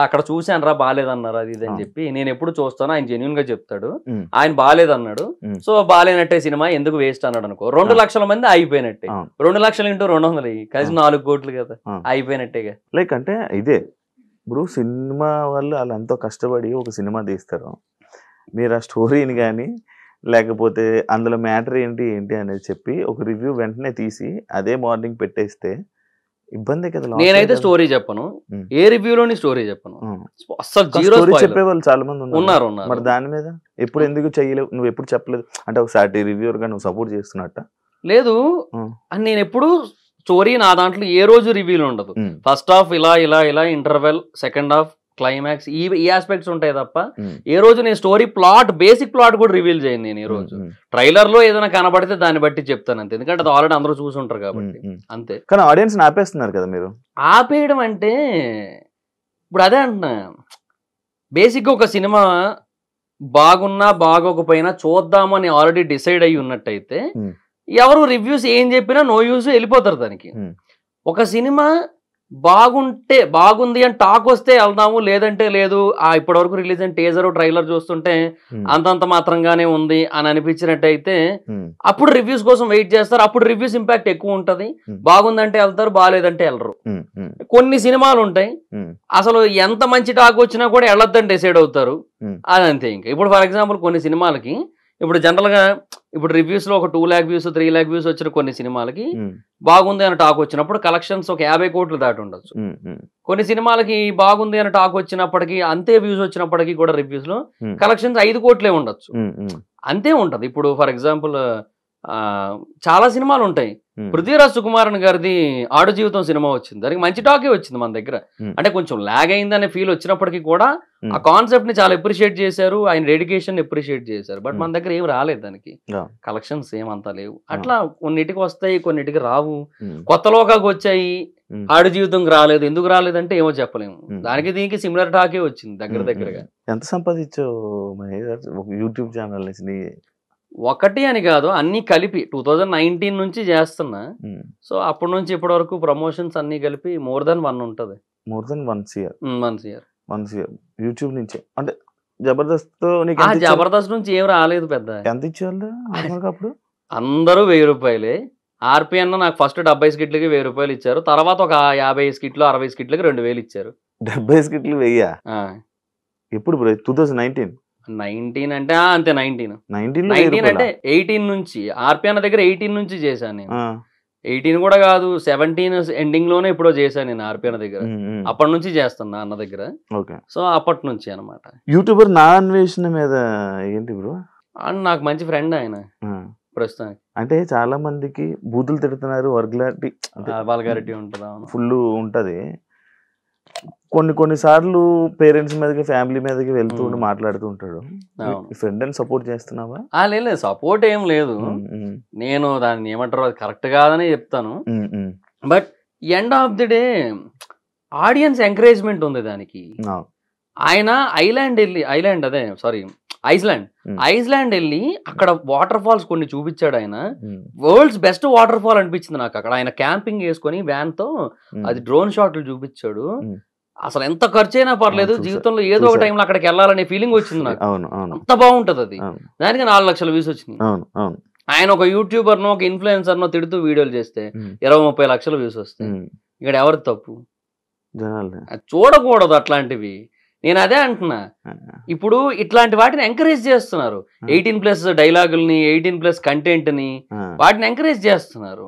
అక్కడ చూశాను రా బాలేదన్నారు అది ఇది అని చెప్పి, నేను ఎప్పుడు చూస్తాను ఆయన జెన్యున్ గా చెప్తాడు, ఆయన బాలేదన్నాడు సో బాలేనట్టే సినిమా ఎందుకు వేస్ట్ అన్నాడు అనుకో, 2,00,000 మంది అయిపోయినట్టే. 2,00,000 × 200 కలిసి 4 కోట్లు కదా, అయిపోయినట్టేగా. లైక్ అంటే ఇదే ఇప్పుడు సినిమా వాళ్ళు వాళ్ళు ఎంతో కష్టపడి ఒక సినిమా తీస్తారు, మీరు ఆ స్టోరీని కానీ లేకపోతే అందులో మ్యాటర్ ఏంటి అనేది చెప్పి ఒక రివ్యూ వెంటనే తీసి అదే మార్నింగ్ పెట్టేస్తే ఇబ్బంది కదా. నేనైతే స్టోరీ చెప్పను, ఏ రివ్యూలోని స్టోరీ చెప్పను, అసలు జీరో చెప్పేవాళ్ళు చాలా మంది ఉన్నారు. మరి దాని మీద ఎప్పుడు ఎందుకు చెయ్యలేవు, నువ్వు ఎప్పుడు చెప్పలేదు అంటే ఒకసారి రివ్యూర్ గా నువ్వు సపోర్ట్ చేస్తున్నట్ట? లేదు, నేను ఎప్పుడు స్టోరీ నా దాంట్లో ఏ రోజు రివ్యూలు ఉండదు. ఫస్ట్ హాఫ్ ఇలా ఇలా ఇలా, ఇంటర్వెల్, సెకండ్ హాఫ్, క్లైమాక్స్, ఈ ఆస్పెక్ట్స్ ఉంటాయి తప్ప ఏ రోజు నేను స్టోరీ ప్లాట్, బేసిక్ ప్లాట్ కూడా రివీల్ చేయను నేను. ఈ రోజు ట్రైలర్ లో ఏదైనా కనబడితే దాన్ని బట్టి చెప్తాను అంతే, ఎందుకంటే అది ఆల్రెడీ అందరూ చూసుంటారు కాబట్టి అంతే. కానీ ఆడియన్స్ ఆపేస్తున్నారు కదా మీరు. ఆపేయడం అంటే ఇప్పుడు అదే అంటున్నా, బేసిక్గా ఒక సినిమా బాగున్నా బాగోకపోయినా చూద్దామని ఆల్రెడీ డిసైడ్ అయ్యి ఉన్నట్టయితే ఎవరు రివ్యూస్ ఏం చెప్పినా నో యూస్ వెళ్ళిపోతారు దానికి. ఒక సినిమా బాగుంటే బాగుంది అని టాక్ వస్తే వెళ్దాము, లేదంటే లేదు, ఇప్పటి వరకు రిలీజ్ అయిన టీజర్ ట్రైలర్ చూస్తుంటే అంతంత మాత్రంగానే ఉంది అని అనిపించినట్టయితే అప్పుడు రివ్యూస్ కోసం వెయిట్ చేస్తారు, అప్పుడు రివ్యూస్ ఇంపాక్ట్ ఎక్కువ ఉంటది. బాగుందంటే వెళ్తారు, బాగాలేదంటే వెళ్ళరు. కొన్ని సినిమాలు ఉంటాయి అసలు ఎంత మంచి టాక్ వచ్చినా కూడా వెళ్ళొద్దని డిసైడ్ అవుతారు, అదంతే. ఇంకా ఇప్పుడు ఫర్ ఎగ్జాంపుల్ కొన్ని సినిమాలకి ఇప్పుడు జనరల్ గా ఇప్పుడు రివ్యూస్ లో ఒక 2 lakh వ్యూస్ 3 lakh వ్యూస్ వచ్చిన కొన్ని సినిమాలకి బాగుంది అని టాక్ వచ్చినప్పుడు కలెక్షన్స్ ఒక 50 కోట్లు దాటి ఉండొచ్చు. కొన్ని సినిమాలకి బాగుంది అని టాక్ వచ్చినప్పటికీ అంతే వ్యూస్ వచ్చినప్పటికీ కూడా రివ్యూస్ లో కలెక్షన్స్ 5 కోట్లే ఉండొచ్చు, అంతే ఉంటది. ఇప్పుడు ఫర్ ఎగ్జాంపుల్ చాలా సినిమాలు ఉంటాయి, పృథ్వీరాజ్ సుకుమారన్ గారిది ఆడు జీవితం సినిమా వచ్చింది, దానికి మంచి టాకే వచ్చింది మన దగ్గర, అంటే కొంచెం లాగ్ అయిందనే ఫీల్ వచ్చినప్పటికీ కూడా ఆ కాన్సెప్ట్ ని చాలా అప్రిషియేట్ చేశారు, ఆయన డెడికేషన్ అప్రిషియేట్ చేశారు. బట్ మన దగ్గర ఏం రాలేదు, దానికి కలెక్షన్స్ ఏమంతా లేవు. అట్లా కొన్నిటికి వస్తాయి, కొన్నిటికి రావు. కొత్త లోకాకి వచ్చాయి, ఆడు జీవితంకి రాలేదు. ఎందుకు రాలేదంటే ఏమో చెప్పలేము, దానికి దీనికి సిమిలర్ టాకే వచ్చింది దగ్గరగా. ఎంత సంపాదించావు యూట్యూబ్ ఛానల్? ఒకటి అని కాదు, అన్ని కలిపి 2019 నుంచి చేస్తున్నా. సో అప్పటి నుంచి ఇప్పటి వరకు ప్రమోషన్స్ అన్ని కలిపి more than 1 ఉంటది. more than 1 year. 1 year YouTube నుంచి. అంటే జబర్దస్త్ జబర్దస్త్ నుంచి ఏం రాలేదు పెద్ద. ఎంత ఇచ్చేవాళ్ళు అప్పుడు? అందరూ 1000 రూపాయలే. ఆర్పిఎన్ నాకు ఫస్ట్ 70 స్కిట్లకి 1000 రూపాయలు ఇచ్చారు, తర్వాత ఒక 50 స్కిట్లు 60 స్కిట్లకి 2000 ఇచ్చారు. 70 స్కిట్లు 1000? ఎప్పుడు 2019 అంటే అంతే. 19 అంటే 18 నుంచి ఆర్పిఎన్ దగ్గర 18 నుంచి చేశాను నేను. 18 కూడా కాదు, 17 ఎండింగ్ లోనే ఎప్పుడో చేశాను నేను ఆర్పిఎన్ దగ్గర. అప్పటి నుంచి చేస్తున్నా అన్న దగ్గర. సో అప్పటి నుంచి అనమాట. యూట్యూబర్ నా అన్వేషణ మీద ఏంటి బ్రో? నాకు మంచి ఫ్రెండ్ ఆయన ప్రస్తుతానికి. అంటే చాలా మందికి బూతులు తిడుతున్నారు, వల్గారిటీ ఉంటుందా? ఫుల్ ఉంటది. కొన్ని సార్లు పేరెంట్స్ మీదకి ఫ్యామిలీ మీదకి వెళ్తూ మాట్లాడుతూ ఉంటాడు. ఫ్రెండ్ అని సపోర్ట్ చేస్తున్నావా? లేదు, సపోర్ట్ ఏం లేదు. నేను దాన్ని ఏమంటారు, అది కరెక్ట్ కాదని చెప్తాను. But end of the day audience encouragement ఉంది దానికి. ఆయన ఐస్లాండ్ వెళ్ళి అక్కడ వాటర్ ఫాల్స్ కొన్ని చూపించాడు. ఆయన వరల్డ్స్ బెస్ట్ వాటర్ ఫాల్ అనిపించింది నాకు అక్కడ. ఆయన క్యాంపింగ్ వేసుకొని వ్యాన్ తో అది డ్రోన్ షాట్లు చూపించాడు. అసలు ఎంత ఖర్చు అయినా పర్లేదు జీవితంలో ఏదో ఒక టైంలో అక్కడికి వెళ్ళాలనే ఫీలింగ్ వచ్చింది నాకు. అంత బాగుంటది అది. దానికి 4 లక్షల వ్యూస్ వచ్చింది. ఆయన ఒక యూట్యూబర్ నో ఒక ఇన్ఫ్లుయెన్సర్ నో తిడుతూ వీడియోలు చేస్తే 20-30 లక్షల వ్యూస్ వస్తాయి. ఇక్కడ ఎవరి తప్పు? చూడకూడదు అట్లాంటివి. నేను అదే అంటున్నా, ఇప్పుడు ఇట్లాంటి వాటిని ఎంకరేజ్ చేస్తున్నారు. 18+ డైలాగుల్ని, 18+ కంటెంట్ ని వాటిని ఎంకరేజ్ చేస్తున్నారు.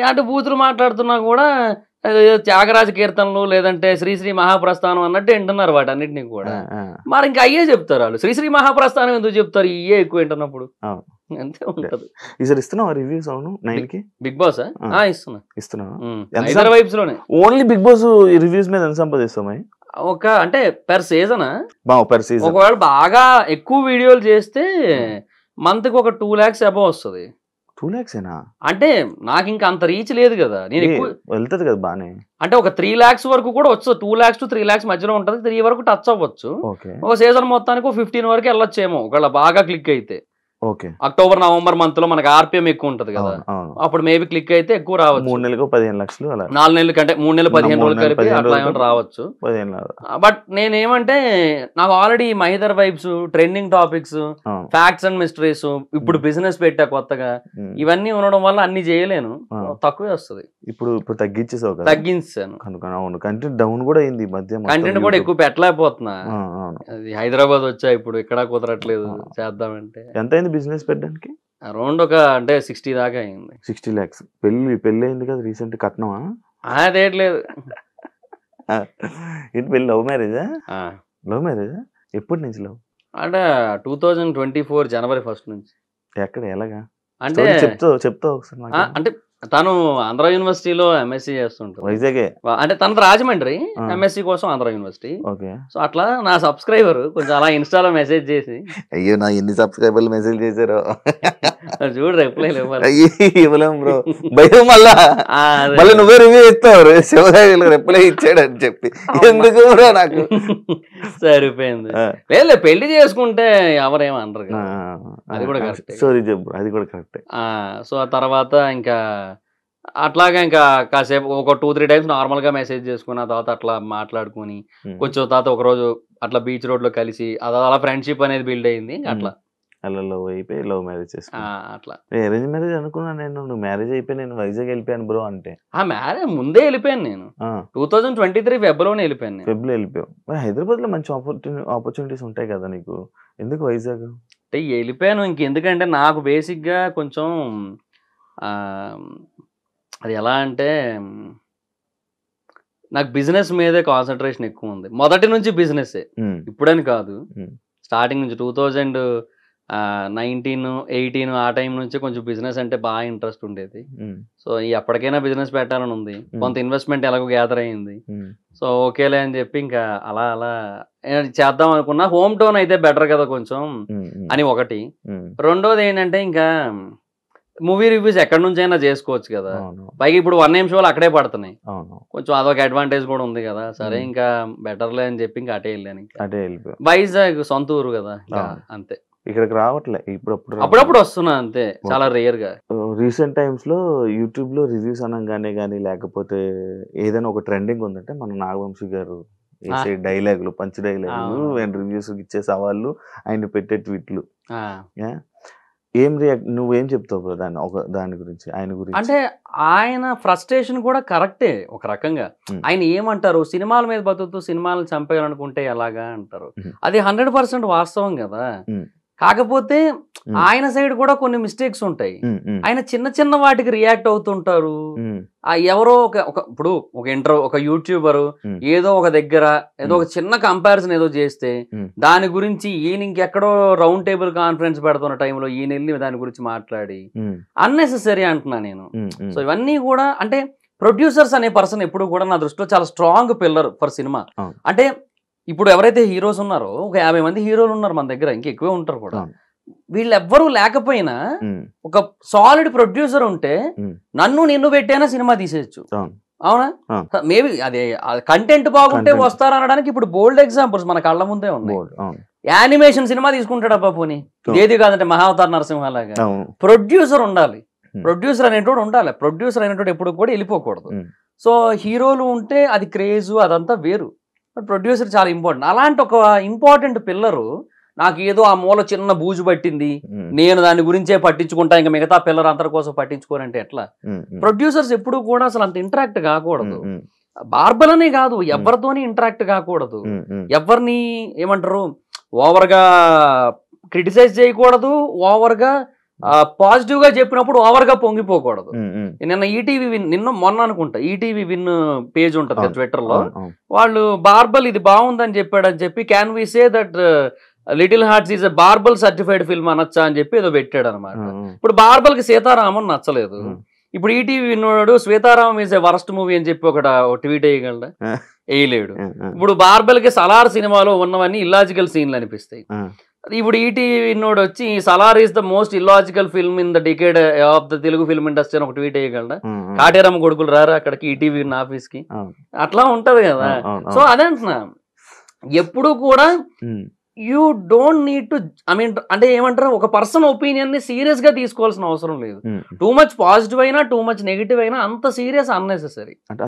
అటు బూతులు మాట్లాడుతున్నా కూడా త్యాగరాజ కీర్తనలు లేదంటే శ్రీశ్రీ మహాప్రస్థానం అన్నట్టు వింటున్నారు వాటన్నిటిని కూడా. మరి ఇంకా అయ్యే చెప్తారు వాళ్ళు. శ్రీశ్రీ మహాప్రస్థానం ఎందుకు చెప్తారు? ఇయ్యే ఎక్కువ వింటున్నప్పుడు అంతే ఉంటది. రివ్యూస్ అవును 9 కి బిగ్ బాస్ ఇస్తున్నా హైదరాబాద్ వైబ్స్ లోనే. ఓన్లీ బిగ్ బాస్ రివ్యూస్ మీద ఎంత సంపాదిస్తామా? ఒక అంటే పెర్ సీజన్ ఒకవేళ బాగా ఎక్కువ వీడియోలు చేస్తే మంత్ కి ఒక 2 lakhs అబౌవ్ వస్తుంది. 2 lakhs అంటే నాకు ఇంకా అంత రీచ్ లేదు కదా. నేను ఎక్కువ వెళ్తుంది కదా బానే. అంటే ఒక 3 lakhs వరకు కూడా వచ్చు. 2 lakhs to 3 lakhs మధ్యలో ఉంటది. 3 వరకు టచ్ అవ్వచ్చు. ఒక సీజన్ మొత్తానికి 15 వరకు వెళ్ళొచ్చేమో ఒకవేళ బాగా క్లిక్ అయితే. అక్టోబర్ నవంబర్ మంత్ లో మనకి ఆర్పిఎం ఎక్కువ ఉంటది కదా, అప్పుడు మేబీ క్లిక్ అయితే ఎక్కువ రావచ్చు. 3 నెలలకు 15 లక్షలు 4 నెలల కంటే 3 నెలలు 15 రోజులు కలిపి అట్లా ఏమైనా రావచ్చు. బట్ నేనేమంటే నాకు already Mahidhar vibes, trending topics, facts and mysteries, ఇప్పుడు బిజినెస్ పెట్టా కొత్తగా, ఇవన్నీ ఉండడం వల్ల అన్ని చేయలేను, తక్కువే వస్తుంది. ఇప్పుడు తగ్గించాను. కంటెంట్ డౌన్ కూడా అయింది మధ్య. కంటెంట్ కూడా ఎక్కువ పెట్టలేకపోతున్నా. హైదరాబాద్ వచ్చా ఇప్పుడు, ఇక్కడ కుదరట్లేదు చేద్దామంటే. ఎంత అయింది బిజినెస్ పెట్టడానికి? అరౌండ్ ఒక అంటే 60 దాకా అయింది. 60 lakhs. పెళ్లి అయింది కదా రీసెంట్, కట్నమా? అదేట్లేదు. ఏంటి పెళ్లి? లవ్ మ్యారేజా? లవ్ మ్యారేజా? ఎప్పటి నుంచి లవ్? అంటే 2024 జనవరి 1 నుంచి. ఎక్కడ, ఎలాగా అంటే చెప్తా ఒకసారి. అంటే తను ఆంధ్ర యూనివర్సిటీలో ఎంఎస్సీ చేస్తుంటారు. వైజాగే అంటే తన రాజమండ్రి, ఎంఎస్సీ కోసం ఆంధ్ర యూనివర్సిటీ. సో అట్లా నా సబ్స్క్రైబర్ కొంచెం అలా ఇన్స్టాలో మెసేజ్ చేసి, అయ్యో నా ఎన్ని సబ్స్క్రైబర్లు మెసేజ్ చేశారో చూడు, రిప్లై ఇవ్వలేం బ్రో, భయం. మళ్ళీ నువ్వే రివ్యూ ఇస్తావు శివసాయి రిప్లై ఇచ్చాడని చెప్పి. ఎందుకు బ్రో? నాకు సరిపోయింది. లేదు, పెళ్లి చేసుకుంటే ఎవరేమనరు కదా, అది కూడా కరెక్ట్. సారీ చెప్పు, అది కూడా కరెక్ట్. సో ఆ తర్వాత ఇంకా అట్లాగా ఇంకా కాసేపు ఒక 2-3 టైమ్స్ నార్మల్ గా మెసేజ్ చేసుకుని, ఆ తర్వాత అట్లా మాట్లాడుకుని కొంచెం తర్వాత ఒక రోజు అట్లా బీచ్ రోడ్ లో కలిసి అలా ఫ్రెండ్షిప్ అనేది బిల్డ్ అయింది. అట్లా లవ్ అయిపోయి లవ్ మ్యారేజ్ చేసుకున్నా. అట్లా అరేంజ్ మ్యారేజ్ అనుకున్నా నేను. నువ్వు మ్యారేజ్ అయిపోయి నేను వైజాగ్ వెళ్ళిపోయాను బ్రో అంటే. మ్యారేజ్ ముందే వెళ్ళిపోయాను నేను. 2023 ఫెబ్లోనే వెళ్ళిపోయాను. ఫెబ్లో వెళ్ళిపోయావు. హైదరాబాద్ లో మంచి ఆపర్చునిటీస్ ఉంటాయి కదా నీకు, ఎందుకు వైజాగ్? అంటే వెళ్ళిపోయాను ఇంకెందుకంటే నాకు బేసిక్ గా కొంచెం అది ఎలా అంటే నాకు బిజినెస్ మీదే కాన్సన్ట్రేషన్ ఎక్కువ ఉంది. మొదటి నుంచి బిజినెస్, ఇప్పుడని కాదు, స్టార్టింగ్ నుంచి 2019, 18 ఆ టైం నుంచి కొంచెం బిజినెస్ అంటే బాగా ఇంట్రెస్ట్ ఉండేది. సో ఎప్పటికైనా బిజినెస్ పెట్టాలని ఉంది. కొంత ఇన్వెస్ట్మెంట్ ఎలాగో గ్యాదర్ అయ్యింది. సో ఓకేలే అని చెప్పి ఇంకా అలా చేద్దాం అనుకున్నా. హోమ్ టౌన్ అయితే బెటర్ కదా కొంచెం అని ఒకటి. రెండోది ఏంటంటే ఇంకా మూవీ రివ్యూస్ ఎక్కడి నుంచి అయినా చేసుకోవచ్చు కదా. పైగా ఇప్పుడు 1 AM షోలు అక్కడే పడుతున్నాయి. కొంచెం అదొక అడ్వాంటేజ్ కూడా ఉంది కదా. సరే ఇంకా బెటర్లే అని చెప్పి ఇంకా అటే వెళ్ళాను. వైజాగ్ సొంత ఊరు కదా, అంతే. ఇక్కడికి రావట్లే అప్పుడప్పుడు వస్తున్నా అంతే, చాలా రేర్ గా. రీసెంట్ టైమ్స్ లో యూట్యూబ్ లో రివ్యూస్ అనగానే కానీ లేకపోతే ఏదైనా ఒక ట్రెండింగ్ ఉందంటే మన నాగవంశీ గారు వేసే డైలాగులు, పంచ్ డైలాగులు, రివ్యూస్ ఇచ్చే సవాళ్ళు, ఆయన పెట్టే ట్వీట్లు. నువ్వేం చెప్తావు బ్రో దాని గురించి, ఆయన గురించి? అంటే ఆయన ఫ్రస్ట్రేషన్ కూడా కరెక్టే ఒక రకంగా. ఆయన ఏమంటారు, సినిమాల మీద బతుకుతూ సినిమాలను చంపేయాలనుకుంటే ఎలాగా అంటారు. అది 100% వాస్తవం కదా. కాకపోతే ఆయన సైడ్ కూడా కొన్ని మిస్టేక్స్ ఉంటాయి. ఆయన చిన్న చిన్న వాటికి రియాక్ట్ అవుతుంటారు. ఎవరో ఇప్పుడు ఒక యూట్యూబర్ ఏదో ఒక దగ్గర ఏదో ఒక చిన్న కంపారిజన్ ఏదో చేస్తే దాని గురించి ఈయన ఇంకెక్కడో రౌండ్ టేబుల్ కాన్ఫరెన్స్ పెడుతున్న టైంలో ఈయన వెళ్ళి దాని గురించి మాట్లాడి అన్నెసెసరీ అంటున్నా నేను. సో ఇవన్నీ కూడా అంటే ప్రొడ్యూసర్స్ అనే పర్సన్ ఎప్పుడు కూడా నా దృష్టిలో చాలా స్ట్రాంగ్ పిల్లర్ ఫర్ సినిమా. అంటే ఇప్పుడు ఎవరైతే హీరోస్ ఉన్నారో ఒక 50 మంది హీరోలు ఉన్నారు మన దగ్గర, ఇంకా ఎక్కువే ఉంటారు కూడా. వీళ్ళెవ్వరూ లేకపోయినా ఒక సాలిడ్ ప్రొడ్యూసర్ ఉంటే నిన్ను పెట్టైనా సినిమా తీసేయచ్చు. అవునా? మేబీ అదే కంటెంట్ బాగుంటే వస్తారు అనడానికి ఇప్పుడు బోల్డ్ ఎగ్జాంపుల్స్ మన కళ్ళ ముందే ఉన్నాయి. యానిమేషన్ సినిమా తీసుకుంటాడు అబ్బా పోనీ, ఏది కాదంటే మహావతార్ నరసింహలాగా. ప్రొడ్యూసర్ ఉండాలి, ప్రొడ్యూసర్ అనేటోడు ఉండాలి. ప్రొడ్యూసర్ అనేటోడు ఎప్పుడు కూడా వెళ్ళిపోకూడదు. సో హీరోలు ఉంటే అది క్రేజ్ అదంతా వేరు. బట్ ప్రొడ్యూసర్ చాలా ఇంపార్టెంట్. అలాంటి ఒక ఇంపార్టెంట్ పిల్లరు నాకు ఏదో ఆ మూల చిన్న బూజు పట్టింది, నేను దాని గురించే పట్టించుకుంటా, ఇంకా మిగతా పిల్లలు అందరి కోసం పట్టించుకోరంటే ఎట్లా? ప్రొడ్యూసర్స్ ఎప్పుడు కూడా అసలు అంత ఇంటరాక్ట్ కాకూడదు. బార్బలనే కాదు, ఎవరితోని ఇంటరాక్ట్ కాకూడదు, ఎవరిని ఏమంటారు ఓవర్ గా క్రిటిసైజ్ చేయకూడదు, ఓవర్ గా పాజిటివ్ గా చెప్పినప్పుడు ఓవర్ గా పొంగిపోకూడదు. నిన్న ఈటీవీ విన్, నిన్న మొన్న అనుకుంటా ఈటీవీ విన్ పేజ్ ఉంటుంది కదా ట్విట్టర్ లో, వాళ్ళు బార్బల్ ఇది బాగుందని చెప్పాడని చెప్పి can we say that Little Hearts is a verbal certified film అనొచ్చా అని చెప్పి ఏదో పెట్టాడు అనమాట. ఇప్పుడు బార్బల్ కి సీతారామన్ నచ్చలేదు, ఇప్పుడు ఈటీవీ విన్నాడు Sita Ramam is a worst movie అని చెప్పి ఒక ట్వీట్ వేయగలడా? వేయలేడు. ఇప్పుడు బార్బల్ కి సలార్ సినిమాలో ఉన్నవన్నీ ఇల్లాజికల్ సీన్లు అనిపిస్తాయి. ఇప్పుడు ఈటీవీ విన్నోడు వచ్చి Salaar is the most illogical film in the decade of the Telugu film industry అని ఒక ట్వీట్ వేయగలడా? కాటేరమ్మ కొడుకులు రారా అక్కడికి ఈటీవీ ఆఫీస్ కి? అట్లా ఉంటది కదా. సో అదే అంటున్నా, ఎప్పుడు కూడా you don't need to, I mean అంటే ఏమంటారు, ఒక పర్సన్ ఒపీనియన్ ని సీరియస్ గా తీసుకోవాల్సిన అవసరం లేదు. టూ మచ్ పాజిటివ్ అయినా టూ మచ్ నెగిటివ్ అయినా అంత సీరియస్ అన్నెసెసరీ.